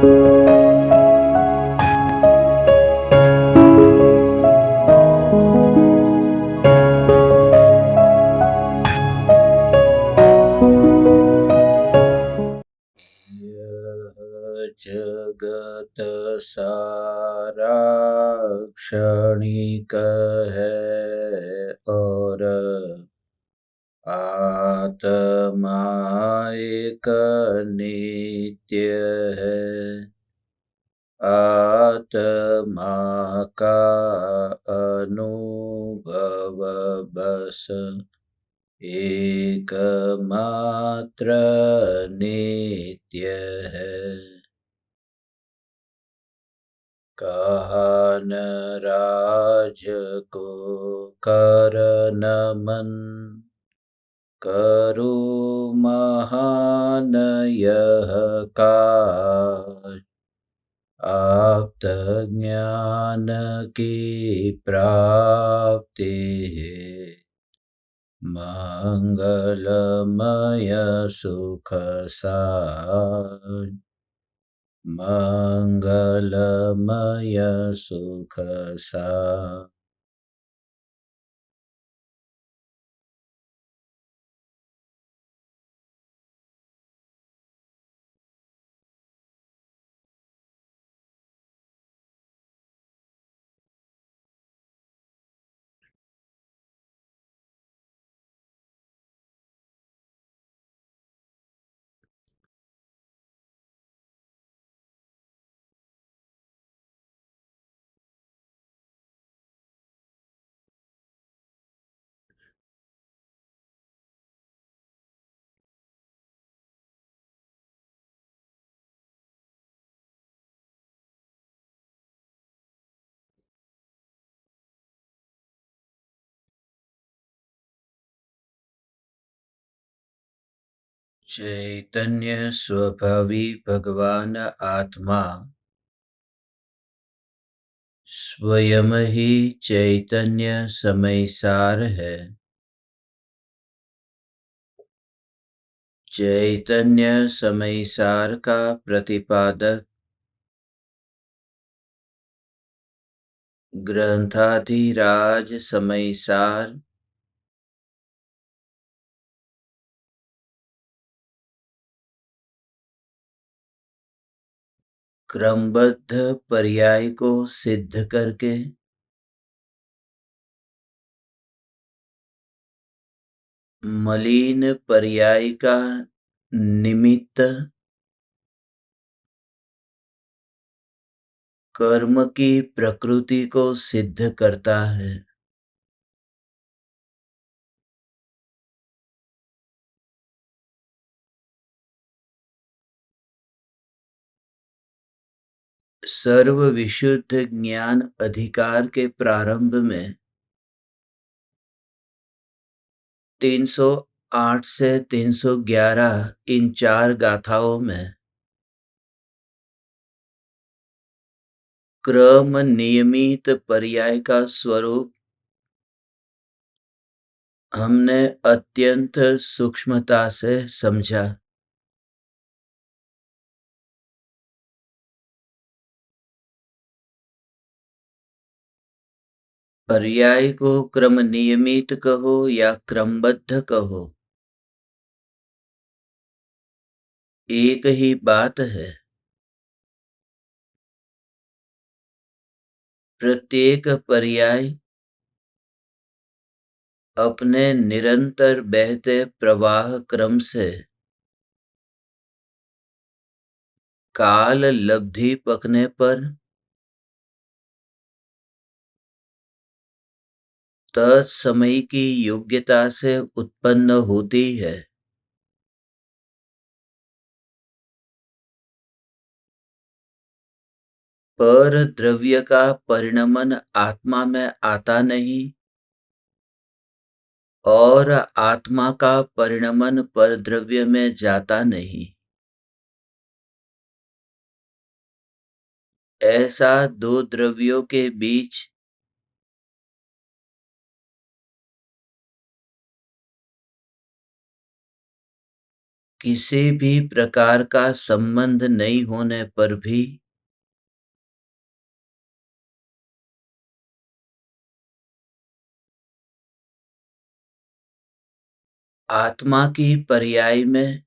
यह जगत सारा क्षणिक है और आत्मा एक नित्य है। आत्मा का अनुभव बस एकमात्र नित्य है। कहा न राज को कर नमन, करो महान यह काज। आप्त ज्ञान की प्राप्ति है, मंगलमय सुख साज। मंगलमय सुख साज। चैतन्य स्वभावी भगवान आत्मा स्वयं ही चैतन्य समयसार है। चैतन्य समयसार का प्रतिपादक ग्रंथाधिराज समयसार क्रमबद्ध पर्याय को सिद्ध करके मलिन पर्याय का निमित्त कर्म की प्रकृति को सिद्ध करता है। सर्व विशुद्ध ज्ञान अधिकार के प्रारंभ में 308 से 311 इन 4 गाथाओं में क्रम नियमित पर्याय का स्वरूप हमने अत्यंत सूक्ष्मता से समझा। पर्याय को क्रम नियमित कहो या क्रमबद्ध कहो, एक ही बात है। प्रत्येक पर्याय अपने निरंतर बहते प्रवाह क्रम से काल लब्धि पकने पर तत्समय की योग्यता से उत्पन्न होती है। पर द्रव्य का परिणमन आत्मा में आता नहीं और आत्मा का परिणमन पर द्रव्य में जाता नहीं। ऐसा दो द्रव्यों के बीच किसी भी प्रकार का संबंध नहीं होने पर भी आत्मा की पर्याय में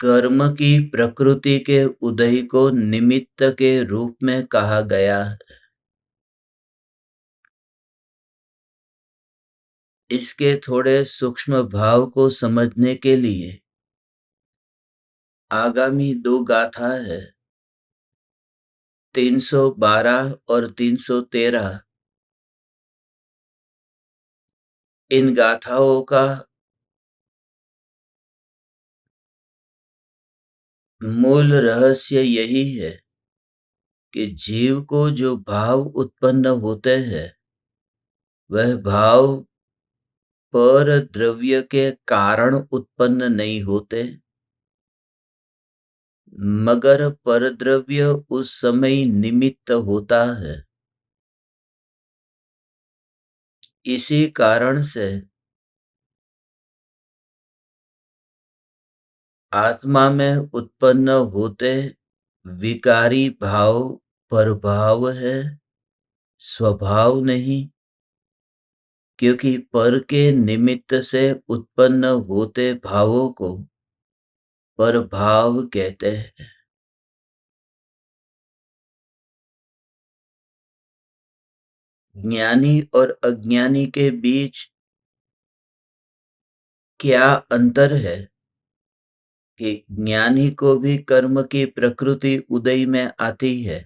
कर्म की प्रकृति के उदय को निमित्त के रूप में कहा गया है। इसके थोड़े सूक्ष्म भाव को समझने के लिए आगामी दो गाथा है 312 और 313। इन गाथाओं का मूल रहस्य यही है कि जीव को जो भाव उत्पन्न होते हैं वह भाव पर द्रव्य के कारण उत्पन्न नहीं होते, मगर परद्रव्य उस समय निमित्त होता है। इसी कारण से आत्मा में उत्पन्न होते विकारी भाव परभाव है, स्वभाव नहीं, क्योंकि पर के निमित्त से उत्पन्न होते भावों को परभाव कहते हैं। ज्ञानी और अज्ञानी के बीच क्या अंतर है कि ज्ञानी को भी कर्म की प्रकृति उदय में आती है,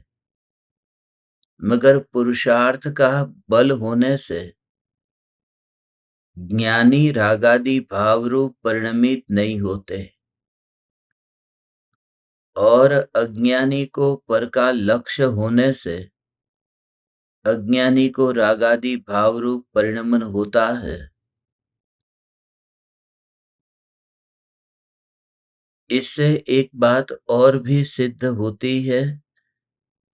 मगर पुरुषार्थ का बल होने से ज्ञानी रागादि भाव रूप परिणमित नहीं होते और अज्ञानी को पर का लक्ष्य होने से अज्ञानी को रागादि भाव रूप परिणमन होता है। इससे एक बात और भी सिद्ध होती है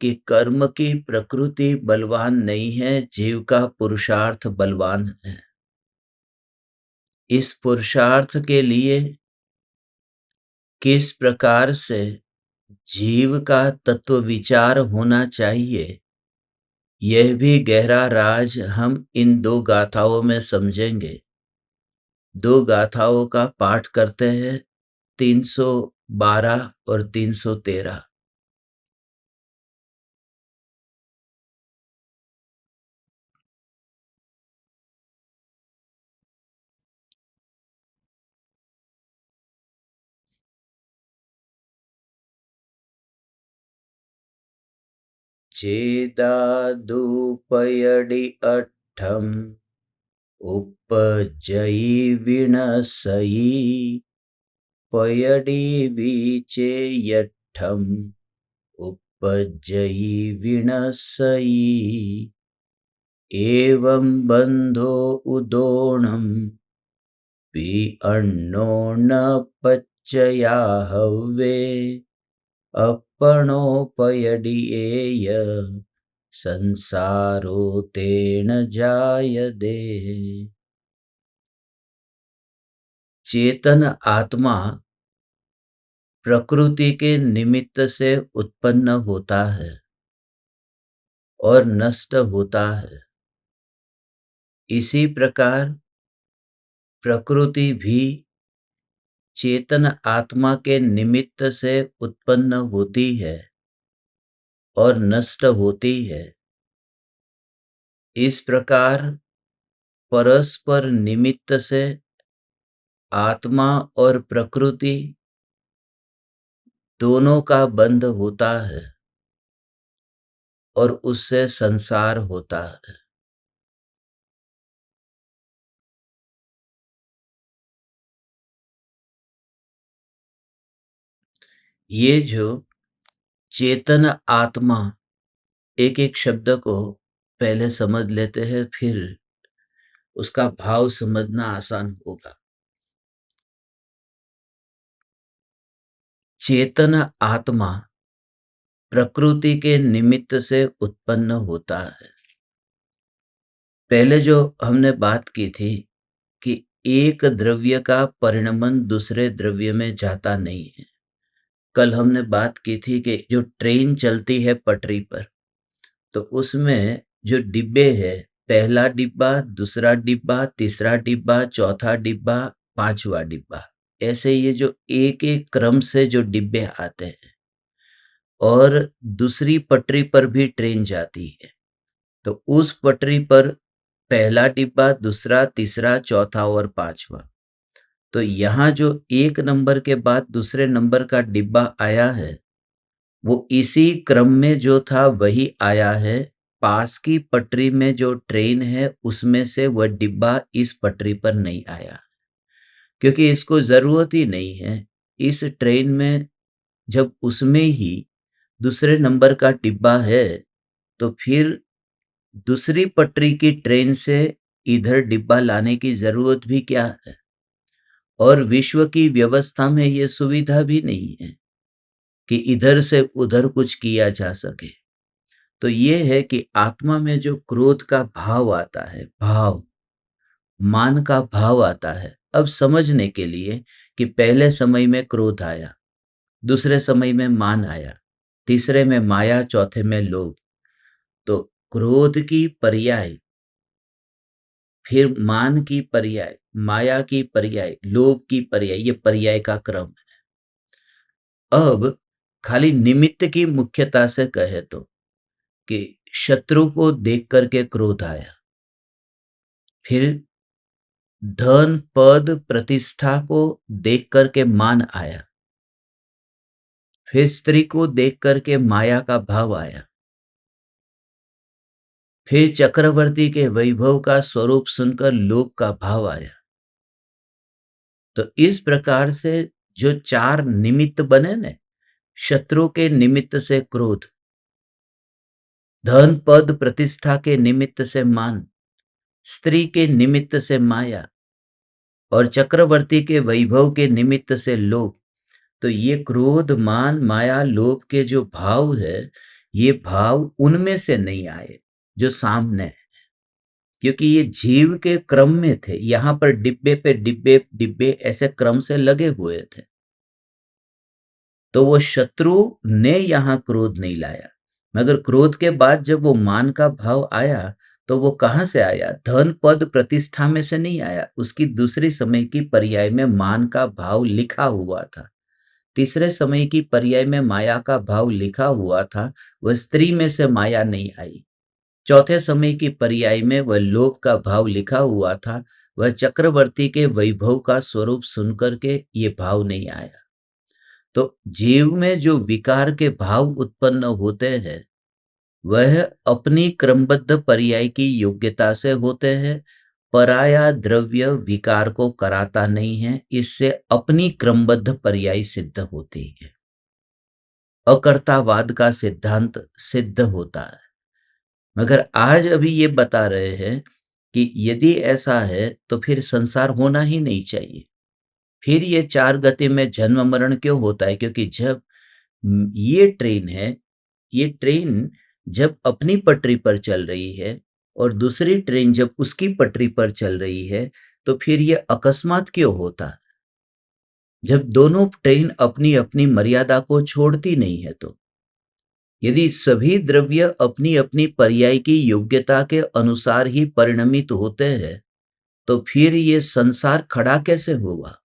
कि कर्म की प्रकृति बलवान नहीं है, जीव का पुरुषार्थ बलवान है। इस पुरुषार्थ के लिए किस प्रकार से जीव का तत्व विचार होना चाहिए, यह भी गहरा राज हम इन दो गाथाओं में समझेंगे। दो गाथाओं का पाठ करते हैं 312 और 313। चेदादुपयडि अट्ठम उपजयी विनसयी पयडि वीचे यट्ठम उपजयी विनसयी एवं बंधो उदोणम पि अन्नो न पच्चया हव्ये अपणोपयडीयेय संसारो तेन जायते। चेतन आत्मा प्रकृति के निमित्त से उत्पन्न होता है और नष्ट होता है। इसी प्रकार प्रकृति भी चेतन आत्मा के निमित्त से उत्पन्न होती है और नष्ट होती है। इस प्रकार परस्पर निमित्त से आत्मा और प्रकृति दोनों का बंध होता है और उससे संसार होता है। ये जो चेतन आत्मा, एक एक शब्द को पहले समझ लेते हैं, फिर उसका भाव समझना आसान होगा। चेतन आत्मा प्रकृति के निमित्त से उत्पन्न होता है। पहले जो हमने बात की थी कि एक द्रव्य का परिणमन दूसरे द्रव्य में जाता नहीं है। कल हमने बात की थी कि जो ट्रेन चलती है पटरी पर, तो उसमें जो डिब्बे हैं, पहला डिब्बा, दूसरा डिब्बा, तीसरा डिब्बा, चौथा डिब्बा, पांचवा डिब्बा, ऐसे ये जो एक-एक क्रम से जो डिब्बे आते हैं और दूसरी पटरी पर भी ट्रेन जाती है। तो उस पटरी पर पहला डिब्बा, दूसरा, तीसरा, चौथा और पांचवा। तो यहाँ जो 1 नंबर के बाद दूसरे नंबर का डिब्बा आया है, वो इसी क्रम में जो था वही आया है। पास की पटरी में जो ट्रेन है उसमें से वह डिब्बा इस पटरी पर नहीं आया, क्योंकि इसको ज़रूरत ही नहीं है। इस ट्रेन में जब उसमें ही दूसरे नंबर का डिब्बा है, तो फिर दूसरी पटरी की ट्रेन से इधर डिब्बा लाने की ज़रूरत भी क्या है? और विश्व की व्यवस्था में ये सुविधा भी नहीं है कि इधर से उधर कुछ किया जा सके। तो ये है कि आत्मा में जो क्रोध का भाव आता है, मान का भाव आता है, अब समझने के लिए कि पहले समय में क्रोध आया, दूसरे समय में मान आया, तीसरे में माया, चौथे में लोभ। तो क्रोध की पर्याय, फिर मान की पर्याय, माया की पर्याय, लोभ की पर्याय, ये पर्याय का क्रम है। अब खाली निमित्त की मुख्यता से कहे तो कि शत्रु को देख करके क्रोध आया, फिर धन, पद, प्रतिष्ठा को देख करके मान आया, फिर स्त्री को देख करके माया का भाव आया, फिर चक्रवर्ती के वैभव का स्वरूप सुनकर लोभ का भाव आया। तो इस प्रकार से जो 4 निमित्त बने न, शत्रु के निमित्त से क्रोध, धन, पद, प्रतिष्ठा के निमित्त से मान, स्त्री के निमित्त से माया और चक्रवर्ती के वैभव के निमित्त से लोभ। तो ये क्रोध, मान, माया, लोभ के जो भाव है, ये भाव उनमें से नहीं आए जो सामने है, क्योंकि ये जीव के क्रम में थे। यहाँ पर डिब्बे पे डिब्बे डिब्बे ऐसे क्रम से लगे हुए थे। तो वो शत्रु ने यहाँ क्रोध नहीं लाया, मगर क्रोध के बाद जब वो मान का भाव आया, तो वो कहाँ से आया? धन, पद, प्रतिष्ठा में से नहीं आया। उसकी दूसरी समय की पर्याय में मान का भाव लिखा हुआ था। तीसरे समय की पर्याय में माया का भाव लिखा हुआ था, वह स्त्री में से माया नहीं आई। चौथे समय की पर्याय में वह लोभ का भाव लिखा हुआ था, वह चक्रवर्ती के वैभव का स्वरूप सुनकर के ये भाव नहीं आया। तो जीव में जो विकार के भाव उत्पन्न होते हैं, वह अपनी क्रमबद्ध पर्याय की योग्यता से होते हैं। पराया द्रव्य विकार को कराता नहीं है, इससे अपनी क्रमबद्ध पर्याय सिद्ध होती है। अकर्तावाद का सिद्धांत सिद्ध होता है। मगर आज अभी ये बता रहे हैं कि यदि ऐसा है तो फिर संसार होना ही नहीं चाहिए। फिर ये 4 गति में जन्म मरण क्यों होता है? क्योंकि जब ये ट्रेन है, ये ट्रेन जब अपनी पटरी पर चल रही है और दूसरी ट्रेन जब उसकी पटरी पर चल रही है, तो फिर ये अकस्मात क्यों होता है? जब दोनों ट्रेन अपनी-अपनी मर्यादा को छोड़ती नहीं है तो। यदि सभी द्रव्य अपनी-अपनी पर्याय की योग्यता के अनुसार ही परिणमित होते हैं, तो फिर ये संसार खड़ा कैसे हुआ?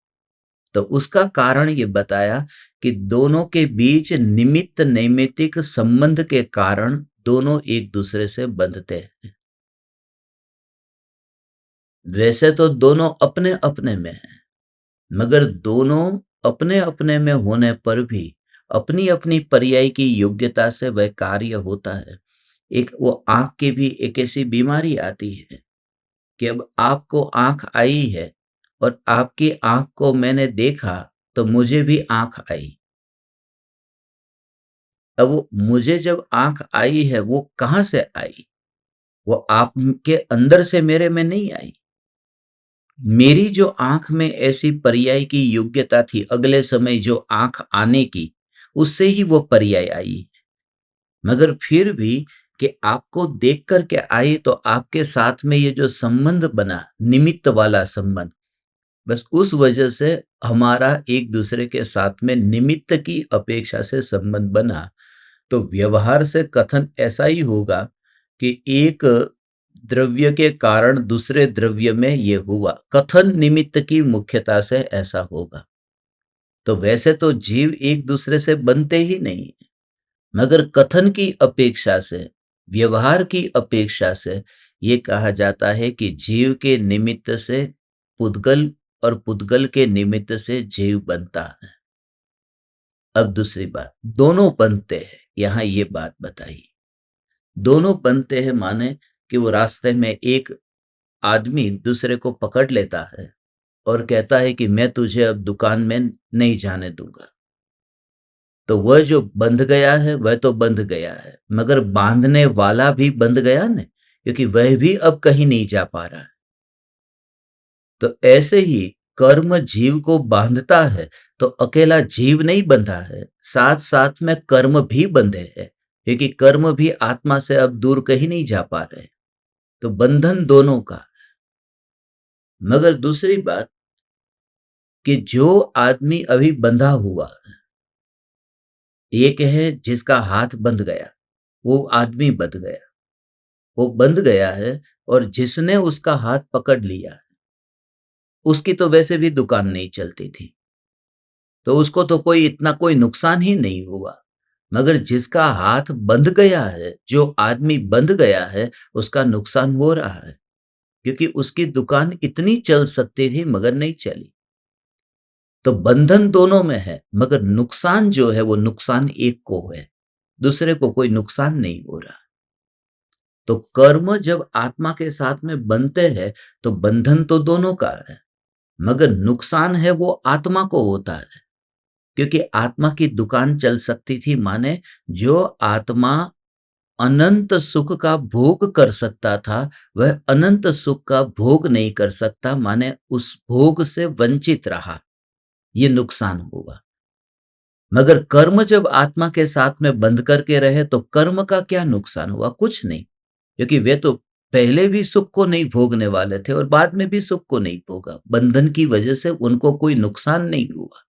तो उसका कारण ये बताया कि दोनों के बीच निमित्त नैमित्तिक संबंध के कारण दोनों एक दूसरे से बंधते हैं। वैसे तो दोनों अपने-अपने में हैं, मगर दोनों अपने-अपने में होने पर भी अपनी-अपनी पर्याय की योग्यता से वह कार्य होता है। एक वो आँख की भी एक ऐसी बीमारी आती है कि अब आपको आँख आई है और आपकी आँख को मैंने देखा तो मुझे भी आँख आई। अब वो मुझे जब आँख आई है वो कहाँ से आई? वो आपके अंदर से मेरे में नहीं आई। मेरी जो आँख में ऐसी पर्याय की योग्यता थी, अगले समय जो आँख आने की, उससे ही वो पर्याय आई। मगर फिर भी कि आपको देख कर के आई तो आपके साथ में ये जो संबंध बना, निमित्त वाला संबंध, बस उस वजह से हमारा एक दूसरे के साथ में निमित्त की अपेक्षा से संबंध बना। तो व्यवहार से कथन ऐसा ही होगा कि एक द्रव्य के कारण दूसरे द्रव्य में ये हुआ। कथन निमित्त की मुख्यता से ऐसा होगा। तो वैसे तो जीव एक दूसरे से बनते ही नहीं है, मगर कथन की अपेक्षा से, व्यवहार की अपेक्षा से ये कहा जाता है कि जीव के निमित्त से पुद्गल और पुद्गल के निमित्त से जीव बनता है। अब दूसरी बात, दोनों बनते हैं, यहां ये बात बताई। दोनों बनते हैं माने कि वो रास्ते में एक आदमी दूसरे को पकड़ लेता है और कहता है कि मैं तुझे अब दुकान में नहीं जाने दूंगा। तो वह जो बंध गया है वह तो बंध गया है, मगर बांधने वाला भी बंध गया ना, क्योंकि वह भी अब कहीं नहीं जा पा रहा है। तो ऐसे ही कर्म जीव को बांधता है, तो अकेला जीव नहीं बंधा है, साथ साथ में कर्म भी बंधे हैं, क्योंकि कर्म भी आत्मा से अब दूर कहीं नहीं जा पा रहे। तो बंधन दोनों का। मगर दूसरी बात कि जो आदमी अभी बंधा हुआ, एक है जिसका हाथ बंध गया, वो आदमी बंध गया, वो बंध गया है, और जिसने उसका हाथ पकड़ लिया, उसकी तो वैसे भी दुकान नहीं चलती थी, तो उसको तो कोई नुकसान ही नहीं हुआ। मगर जिसका हाथ बंध गया है, जो आदमी बंध गया है, उसका नुकसान हो रहा है, क्योंकि उसकी दुकान इतनी चल सकती थी मगर नहीं चली। तो बंधन दोनों में है, मगर नुकसान जो है वो नुकसान एक को है, दूसरे को कोई नुकसान नहीं हो रहा। तो कर्म जब आत्मा के साथ में बनते हैं तो बंधन तो दोनों का है, मगर नुकसान है वो आत्मा को होता है, क्योंकि आत्मा की दुकान चल सकती थी माने जो आत्मा अनंत सुख का भोग कर सकता था, वह अनंत सुख का भोग नहीं कर सकता, माने उस भोग से वंचित रहा, ये नुकसान हुआ। मगर कर्म जब आत्मा के साथ में बंध करके रहे तो कर्म का क्या नुकसान हुआ? कुछ नहीं, क्योंकि वे तो पहले भी सुख को नहीं भोगने वाले थे और बाद में भी सुख को नहीं भोगा। बंधन की वजह से उनको कोई नुकसान नहीं हुआ।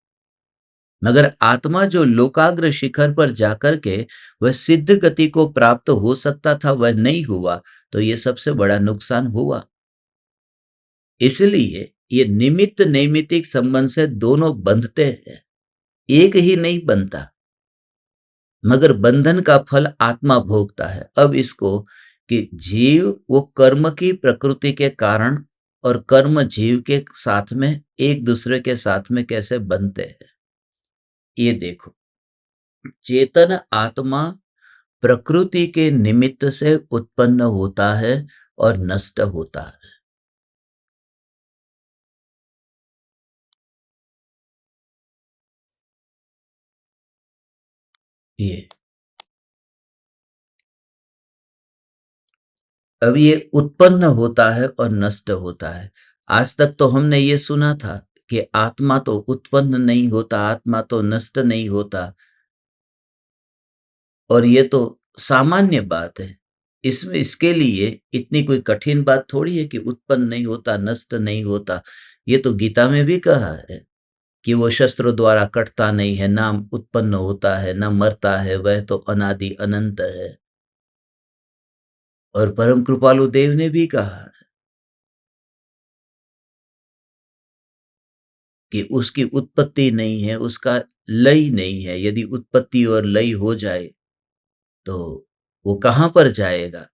मगर आत्मा जो लोकाग्र शिखर पर जाकर के वह सिद्ध गति को प्राप्त हो सकता था, वह नहीं हुआ, तो ये सबसे बड़ा नुकसान हुआ। इसलिए ये निमित्त नैमित्तिक संबंध से दोनों बंधते हैं, एक ही नहीं बनता, मगर बंधन का फल आत्मा भोगता है। अब इसको कि जीव वो कर्म की प्रकृति के कारण और कर्म जीव के साथ में एक दूसरे के साथ में कैसे बनते हैं, ये देखो। चेतन आत्मा प्रकृति के निमित्त से उत्पन्न होता है और नष्ट होता है। ये अब ये उत्पन्न होता है और नष्ट होता है। आज तक तो हमने ये सुना था कि आत्मा तो उत्पन्न नहीं होता, आत्मा तो नष्ट नहीं होता, और ये तो सामान्य बात है। इसमें इसके लिए इतनी कोई कठिन बात थोड़ी है कि उत्पन्न नहीं होता, नष्ट नहीं होता। ये तो गीता में भी कहा है कि वो शस्त्रों द्वारा कटता नहीं है, ना उत्पन्न होता है, ना मरता है, वह तो अनादि अनंत है। और परम कृपालु देव ने भी कहा कि उसकी उत्पत्ति नहीं है, उसका लय नहीं है। यदि उत्पत्ति और लय हो जाए तो वो कहाँ पर जाएगा,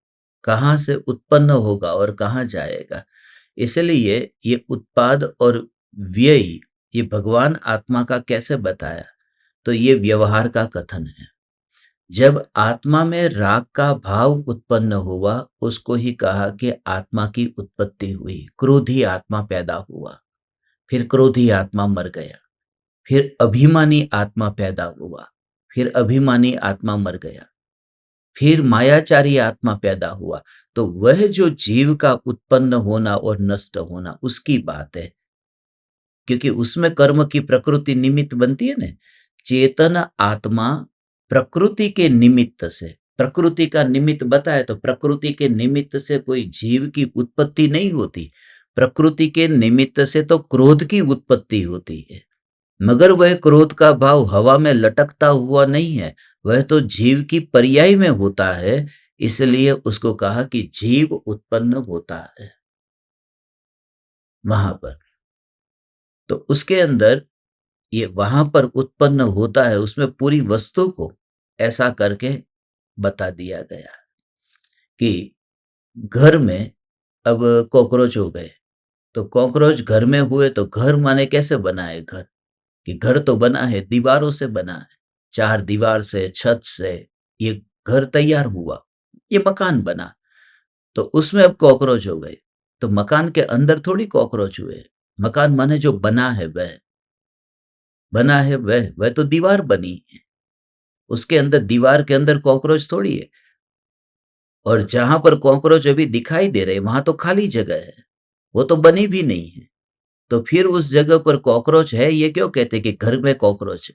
कहाँ से उत्पन्न होगा और कहाँ जाएगा। इसलिए ये उत्पाद और व्यय ये भगवान आत्मा का कैसे बताया, तो ये व्यवहार का कथन है। जब आत्मा में राग का भाव उत्पन्न हुआ, उसको ही कहा कि आत्मा की उत्पत्ति हुई। क्रोधी आत्मा पैदा हुआ, फिर क्रोधी आत्मा मर गया, फिर अभिमानी आत्मा पैदा हुआ, फिर अभिमानी आत्मा मर गया, फिर मायाचारी आत्मा पैदा हुआ। तो वह जो जीव का उत्पन्न होना और नष्ट होना उसकी बात है, क्योंकि उसमें कर्म की प्रकृति निमित्त बनती है ना। चेतन आत्मा प्रकृति के निमित्त से, प्रकृति का निमित्त बताए तो प्रकृति के निमित्त से कोई जीव की उत्पत्ति नहीं होती। प्रकृति के निमित्त से तो क्रोध की उत्पत्ति होती है, मगर वह क्रोध का भाव हवा में लटकता हुआ नहीं है, वह तो जीव की पर्याय में होता है। इसलिए उसको कहा कि जीव उत्पन्न होता है वहां पर। तो उसके अंदर ये वहां पर उत्पन्न होता है, उसमें पूरी वस्तु को ऐसा करके बता दिया गया कि घर में अब कॉकरोच हो गए, तो कॉकरोच घर में हुए तो घर माने कैसे बना है घर, कि घर तो बना है, दीवारों से बना है, चार दीवार से, छत से, ये घर तैयार हुआ, ये मकान बना। तो उसमें अब कॉकरोच हो गए, तो मकान के अंदर थोड़ी कॉकरोच हुए। मकान माने जो बना है वह, बना है वह तो दीवार बनी है, उसके अंदर, दीवार के अंदर कॉकरोच थोड़ी है। और जहां पर कॉकरोच अभी दिखाई दे रहे वहां तो खाली जगह है, वो तो बनी भी नहीं है। तो फिर उस जगह पर कॉकरोच है, ये क्यों कहते कि घर में कॉकरोच है?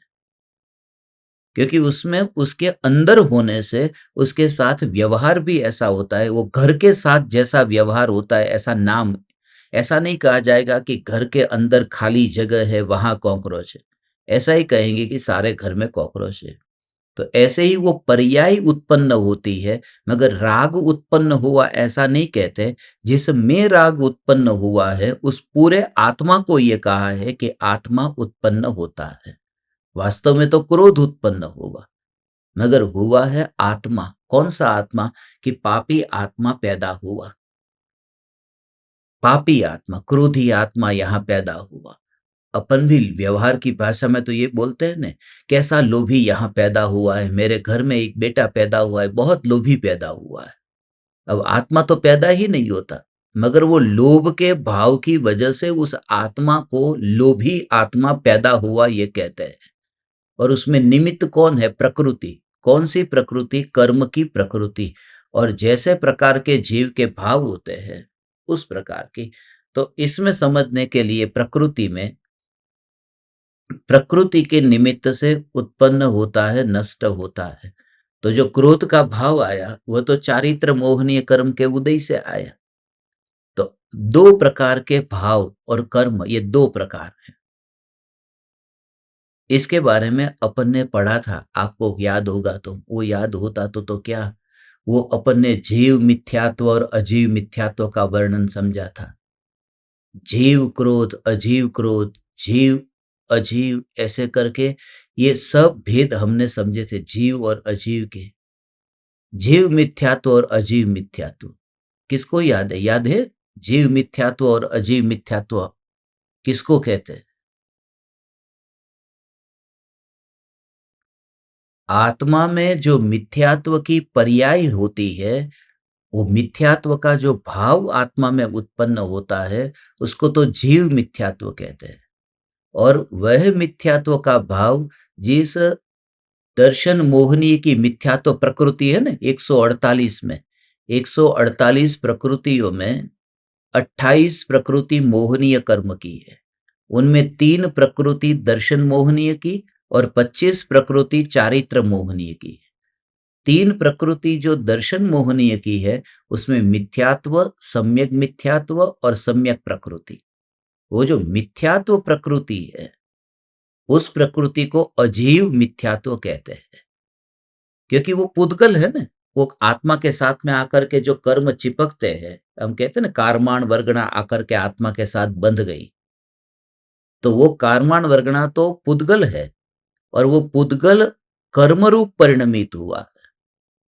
क्योंकि उसमें उसके अंदर होने से उसके साथ व्यवहार भी ऐसा होता है, वो घर के साथ जैसा व्यवहार होता है, ऐसा नाम, ऐसा नहीं कहा जाएगा कि घर के अंदर खाली जगह है वहां कॉकरोच है, ऐसा ही कहेंगे कि सारे घर में कॉकरोच है। तो ऐसे ही वो पर्याय उत्पन्न होती है, मगर राग उत्पन्न हुआ ऐसा नहीं कहते। जिसमें राग उत्पन्न हुआ है उस पूरे आत्मा को ये कहा है कि आत्मा उत्पन्न होता है। वास्तव में तो क्रोध उत्पन्न हुआ, मगर हुआ है आत्मा। कौन सा आत्मा? कि पापी आत्मा पैदा हुआ, पापी आत्मा, क्रोधी आत्मा यहां पैदा हुआ। अपन भी व्यवहार की भाषा में तो ये बोलते हैं ना, कैसा लोभी यहाँ पैदा हुआ है, मेरे घर में एक बेटा पैदा हुआ है, बहुत लोभी पैदा हुआ है। अब आत्मा तो पैदा ही नहीं होता, मगर वो लोभ के भाव की वजह से उस आत्मा को लोभी आत्मा पैदा हुआ ये कहते हैं। और उसमें निमित्त कौन है? प्रकृति। कौन सी प्रकृति? कर्म की प्रकृति। और जैसे प्रकार के जीव के भाव होते हैं उस प्रकार की। तो इसमें समझने के लिए प्रकृति में, प्रकृति के निमित्त से उत्पन्न होता है, नष्ट होता है। तो जो क्रोध का भाव आया वह तो चारित्र मोहनीय कर्म के उदय से आया। तो दो प्रकार के भाव और कर्म, ये दो प्रकार हैं। इसके बारे में अपन ने पढ़ा था, आपको याद होगा तो, वो याद होता तो क्या, वो अपन ने जीव मिथ्यात्व और अजीव मिथ्यात्व का वर्णन समझा था। जीव क्रोध, अजीव क्रोध, जीव अजीव, ऐसे करके ये सब भेद हमने समझे थे जीव और अजीव के। जीव मिथ्यात्व और अजीव मिथ्यात्व किसको याद है? याद है? जीव मिथ्यात्व और अजीव मिथ्यात्व किसको कहते हैं? आत्मा में जो मिथ्यात्व की पर्याय होती है, वो मिथ्यात्व का जो भाव आत्मा में उत्पन्न होता है उसको तो जीव मिथ्यात्व कहते हैं। और वह मिथ्यात्व का भाव जिस दर्शन मोहनीय की मिथ्यात्व प्रकृति है ना 148 में, 148 प्रकृतियों में 28 प्रकृति मोहनीय कर्म की है। उनमें 3 प्रकृति दर्शन मोहनीय की और 25 प्रकृति चारित्र मोहनीय की है। 3 प्रकृति जो दर्शन मोहनीय की है उसमें मिथ्यात्व, सम्यक मिथ्यात्व और सम्यक प्रकृति। वो जो मिथ्यात्व प्रकृति है उस प्रकृति को अजीव मिथ्यात्व कहते हैं, क्योंकि वो पुद्गल है ना। वो आत्मा के साथ में आकर के जो कर्म चिपकते हैं, हम कहते हैं ना कारमाण वर्गणा आकर के आत्मा के साथ बंध गई, तो वो कारमाण वर्गणा तो पुद्गल है और वो पुद्गल कर्म रूप परिणमित हुआ।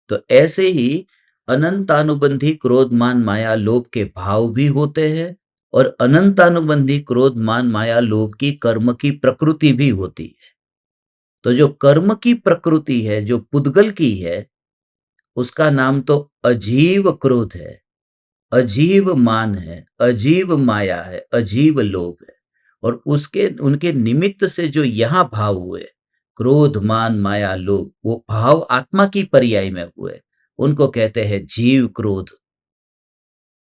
तो ऐसे ही अनंतानुबंधी क्रोध मान माया लोभ के भाव भी होते हैं और अनंतानुबंधी क्रोध मान माया लोभ की कर्म की प्रकृति भी होती है। तो जो कर्म की प्रकृति है, जो पुद्गल की है, उसका नाम तो अजीव क्रोध है, अजीव मान है, अजीव माया है, अजीव लोभ है। और उसके उनके निमित्त से जो यहां भाव हुए, क्रोध मान माया लोभ, वो भाव आत्मा की पर्याय में हुए, उनको कहते हैं जीव क्रोध,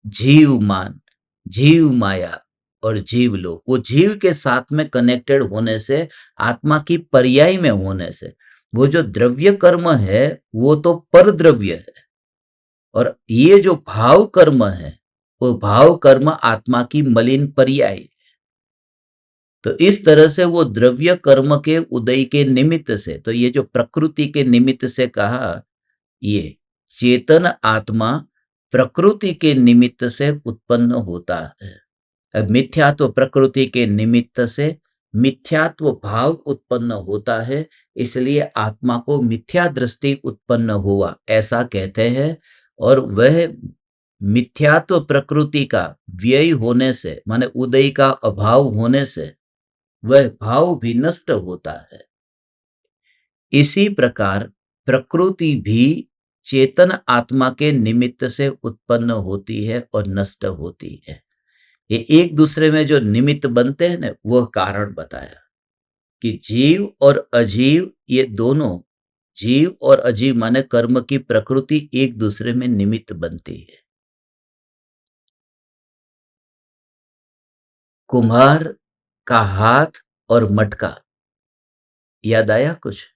जीव मान, जीव माया और जीव लोभ। वो जीव के साथ में कनेक्टेड होने से, आत्मा की पर्याय में होने से, वो जो द्रव्य कर्म है वो तो पर द्रव्य है और ये जो भाव कर्म है वो भाव कर्म आत्मा की मलिन पर्याय है। तो इस तरह से वो द्रव्य कर्म के उदय के निमित्त से, तो ये जो प्रकृति के निमित्त से कहा, ये चेतन आत्मा प्रकृति के निमित्त से उत्पन्न होता है। अब मिथ्यात्व प्रकृति के निमित्त से मिथ्यात्व भाव उत्पन्न होता है, इसलिए आत्मा को मिथ्या दृष्टि उत्पन्न हुआ ऐसा कहते हैं। और वह मिथ्यात्व प्रकृति का व्यय होने से, माने उदय का अभाव होने से, वह भाव भी नष्ट होता है। इसी प्रकार प्रकृति भी चेतन आत्मा के निमित्त से उत्पन्न होती है और नष्ट होती है। ये एक दूसरे में जो निमित्त बनते हैं ना, वह कारण बताया कि जीव और अजीव, ये दोनों, जीव और अजीव माने कर्म की प्रकृति एक दूसरे में निमित्त बनती है। कुम्हार का हाथ और मटका, याद आया कुछ?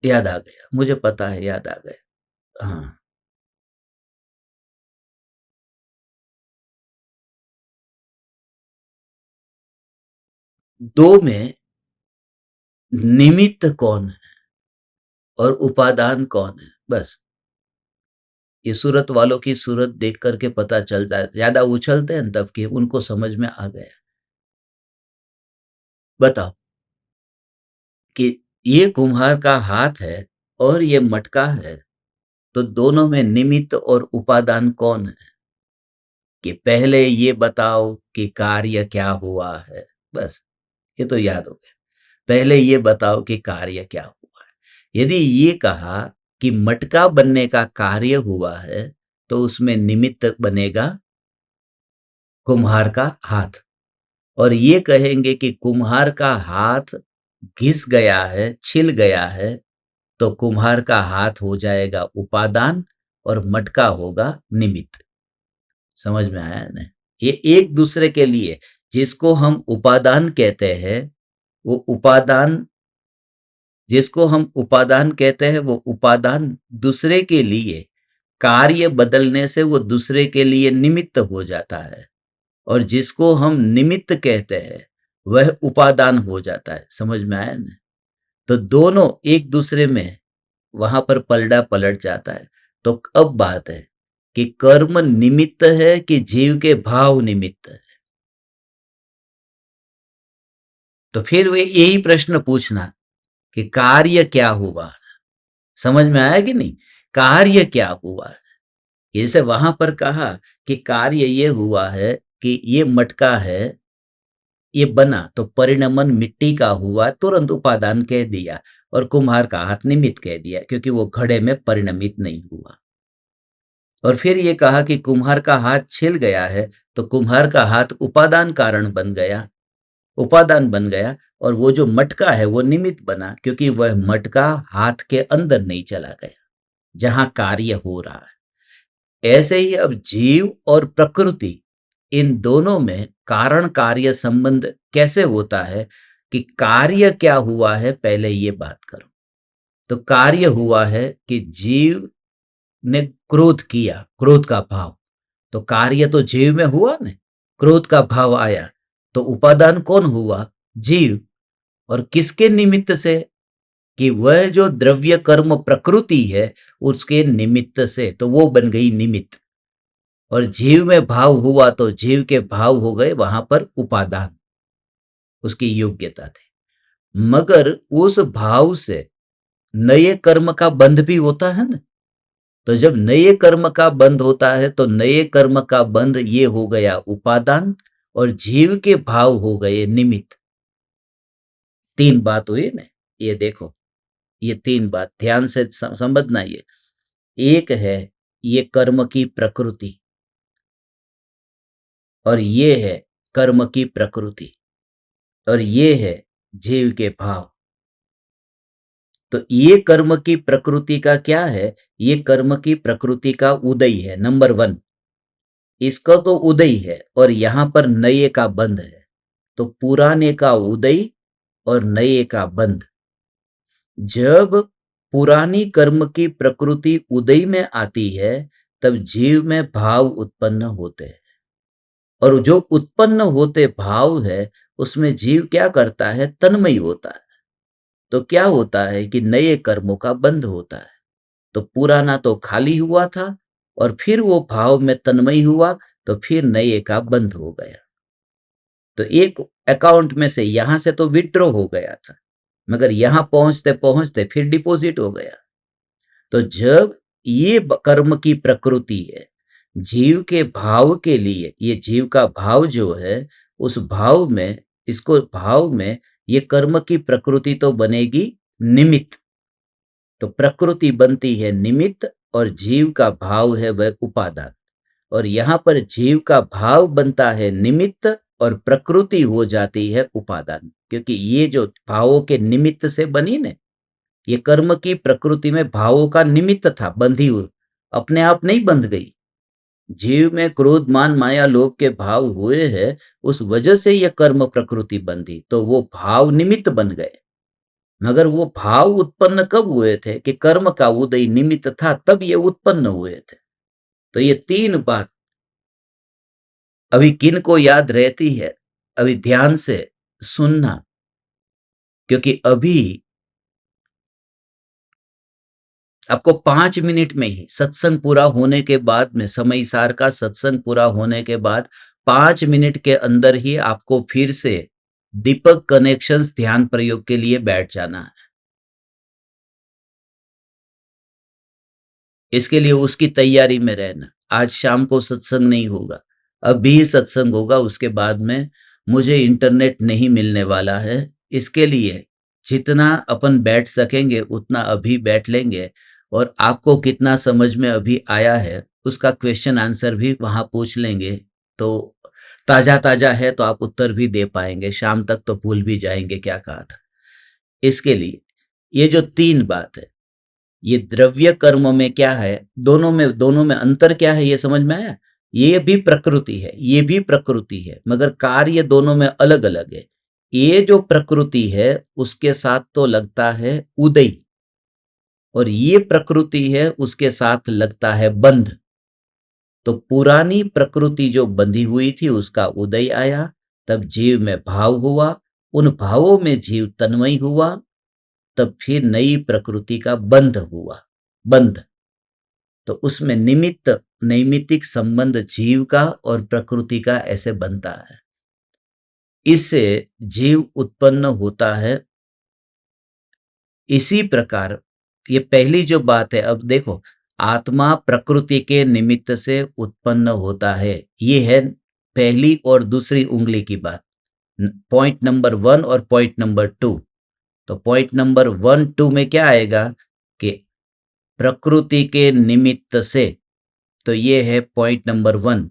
याद आ गया, मुझे पता है याद आ गया। हाँ, दो में निमित्त कौन है और उपादान कौन है, बस ये सूरत वालों की सूरत देख करके पता चलता है। ज्यादा उछलते हैं तब कि उनको समझ में आ गया। बताओ कि ये कुम्हार का हाथ है और ये मटका है, तो दोनों में निमित्त और उपादान कौन है? कि पहले ये बताओ कि कार्य क्या हुआ है, बस ये तो याद हो गया। पहले ये बताओ कि कार्य क्या हुआ है। यदि ये कहा कि मटका बनने का कार्य हुआ है, तो उसमें निमित्त बनेगा कुम्हार का हाथ। और ये कहेंगे कि कुम्हार का हाथ घिस गया है, छिल गया है, तो कुम्हार का हाथ हो जाएगा उपादान और मटका होगा निमित्त। समझ में आया ना? ये एक दूसरे के लिए, जिसको हम उपादान कहते हैं, वो उपादान, जिसको हम उपादान कहते हैं, वो उपादान दूसरे के लिए कार्य बदलने से वो दूसरे के लिए निमित्त हो जाता है। और जिसको हम निमित्त कहते हैं, वह उपादान हो जाता है। समझ में आया ना? तो दोनों एक दूसरे में वहां पर पलड़ा पलट जाता है। तो अब बात है कि कर्म निमित्त है कि जीव के भाव निमित्त है। तो फिर वे यही प्रश्न पूछना कि कार्य क्या हुआ। समझ में आया कि नहीं? कार्य क्या हुआ है? जैसे वहां पर कहा कि कार्य ये हुआ है कि ये मटका है, ये बना, तो परिणमन मिट्टी का हुआ, तुरंत उपादान कह दिया। और कुम्हार का हाथ निमित्त कह दिया, क्योंकि वो घड़े में परिणमित नहीं हुआ। और फिर ये कहा कि कुम्हार का हाथ छिल गया है, तो कुम्हार का हाथ उपादान कारण बन गया, उपादान बन गया। और वो जो मटका है वो निमित्त बना, क्योंकि वह मटका हाथ के अंदर नहीं चला गया जहां कार्य हो रहा है। ऐसे ही अब जीव और प्रकृति, इन दोनों में कारण कार्य संबंध कैसे होता है कि कार्य क्या हुआ है, पहले ये बात करो। तो कार्य हुआ है कि जीव ने क्रोध किया, क्रोध का भाव, तो कार्य तो जीव में हुआ ना, क्रोध का भाव आया, तो उपादान कौन हुआ? जीव। और किसके निमित्त से? कि वह जो द्रव्य कर्म प्रकृति है, उसके निमित्त से, तो वो बन गई निमित्त। और जीव में भाव हुआ तो जीव के भाव हो गए वहां पर उपादान, उसकी योग्यता थी। मगर उस भाव से नए कर्म का बंध भी होता है ना। तो जब नए कर्म का बंध होता है, तो नए कर्म का बंध ये हो गया उपादान, और जीव के भाव हो गए निमित्त। तीन बात हुई ना, ये देखो, ये तीन बात ध्यान से समझना। ये एक है ये कर्म की प्रकृति, और ये है कर्म की प्रकृति, और ये है जीव के भाव। तो ये कर्म की प्रकृति का क्या है? ये कर्म की प्रकृति का उदय है, नंबर वन। इसका तो उदय है, और यहां पर नए का बंध है। तो पुराने का उदय और नए का बंध। जब पुरानी कर्म की प्रकृति उदय में आती है, तब जीव में भाव उत्पन्न होते हैं। और जो उत्पन्न होते भाव है, उसमें जीव क्या करता है? तन्मय होता है। तो क्या होता है कि नए कर्मों का बंध होता है। तो पुराना तो खाली हुआ था और फिर वो भाव में तन्मय हुआ, तो फिर नए का बंध हो गया। तो एक अकाउंट में से यहां से तो विड्रॉ हो गया था, मगर यहां पहुंचते पहुंचते फिर डिपॉजिट हो गया। तो जब ये कर्म की प्रकृति है, जीव के भाव के लिए, ये जीव का भाव जो है, उस भाव में, इसको भाव में ये कर्म की प्रकृति तो बनेगी निमित्त। तो प्रकृति बनती है निमित्त और जीव का भाव है वह उपादान। और यहाँ पर जीव का भाव बनता है निमित्त और प्रकृति हो जाती है उपादान, क्योंकि ये जो भावों के निमित्त से बनी ने, ये कर्म की प्रकृति में भावों का निमित्त था, बंधी हुई, अपने आप नहीं बंध गई। जीव में क्रोध मान माया लोभ के भाव हुए हैं, उस वजह से ये कर्म प्रकृति बंधी, तो वो भाव निमित्त बन गए। मगर वो भाव उत्पन्न कब हुए थे? कि कर्म का उदय निमित्त था, तब ये उत्पन्न हुए थे। तो ये तीन बात अभी किन को याद रहती है? अभी ध्यान से सुनना, क्योंकि अभी आपको 5 मिनट में ही सत्संग पूरा होने के बाद में, समय सार का सत्संग पूरा होने के बाद 5 मिनट के अंदर ही आपको फिर से दीपक कनेक्शंस ध्यान प्रयोग के लिए बैठ जाना है। इसके लिए उसकी तैयारी में रहना। आज शाम को सत्संग नहीं होगा, अभी सत्संग होगा, उसके बाद में मुझे इंटरनेट नहीं मिलने वाला है। इसके लिए जितना अपन बैठ सकेंगे उतना अभी बैठ लेंगे, और आपको कितना समझ में अभी आया है उसका क्वेश्चन आंसर भी वहां पूछ लेंगे। तो ताजा ताजा है तो आप उत्तर भी दे पाएंगे, शाम तक तो भूल भी जाएंगे क्या कहा था। इसके लिए ये जो तीन बात है, ये द्रव्य कर्म में क्या है, दोनों में अंतर क्या है, ये समझ में आया? ये भी प्रकृति है, ये भी प्रकृति है, मगर कार्य दोनों में अलग अलग है। ये जो प्रकृति है उसके साथ तो लगता है उदय, और ये प्रकृति है उसके साथ लगता है बंध। तो पुरानी प्रकृति जो बंधी हुई थी उसका उदय आया, तब जीव में भाव हुआ, उन भावों में जीव तन्मय हुआ, तब फिर नई प्रकृति का बंध हुआ। बंध तो उसमें निमित्त नैमित्तिक संबंध जीव का और प्रकृति का ऐसे बनता है। इससे जीव उत्पन्न होता है। इसी प्रकार ये पहली जो बात है, अब देखो, आत्मा प्रकृति के निमित्त से उत्पन्न होता है, ये है पहली और दूसरी उंगली की बात। पॉइंट नंबर 1 और पॉइंट नंबर 2। तो पॉइंट नंबर 1 2 में क्या आएगा कि प्रकृति के निमित्त से, तो ये है पॉइंट नंबर 1।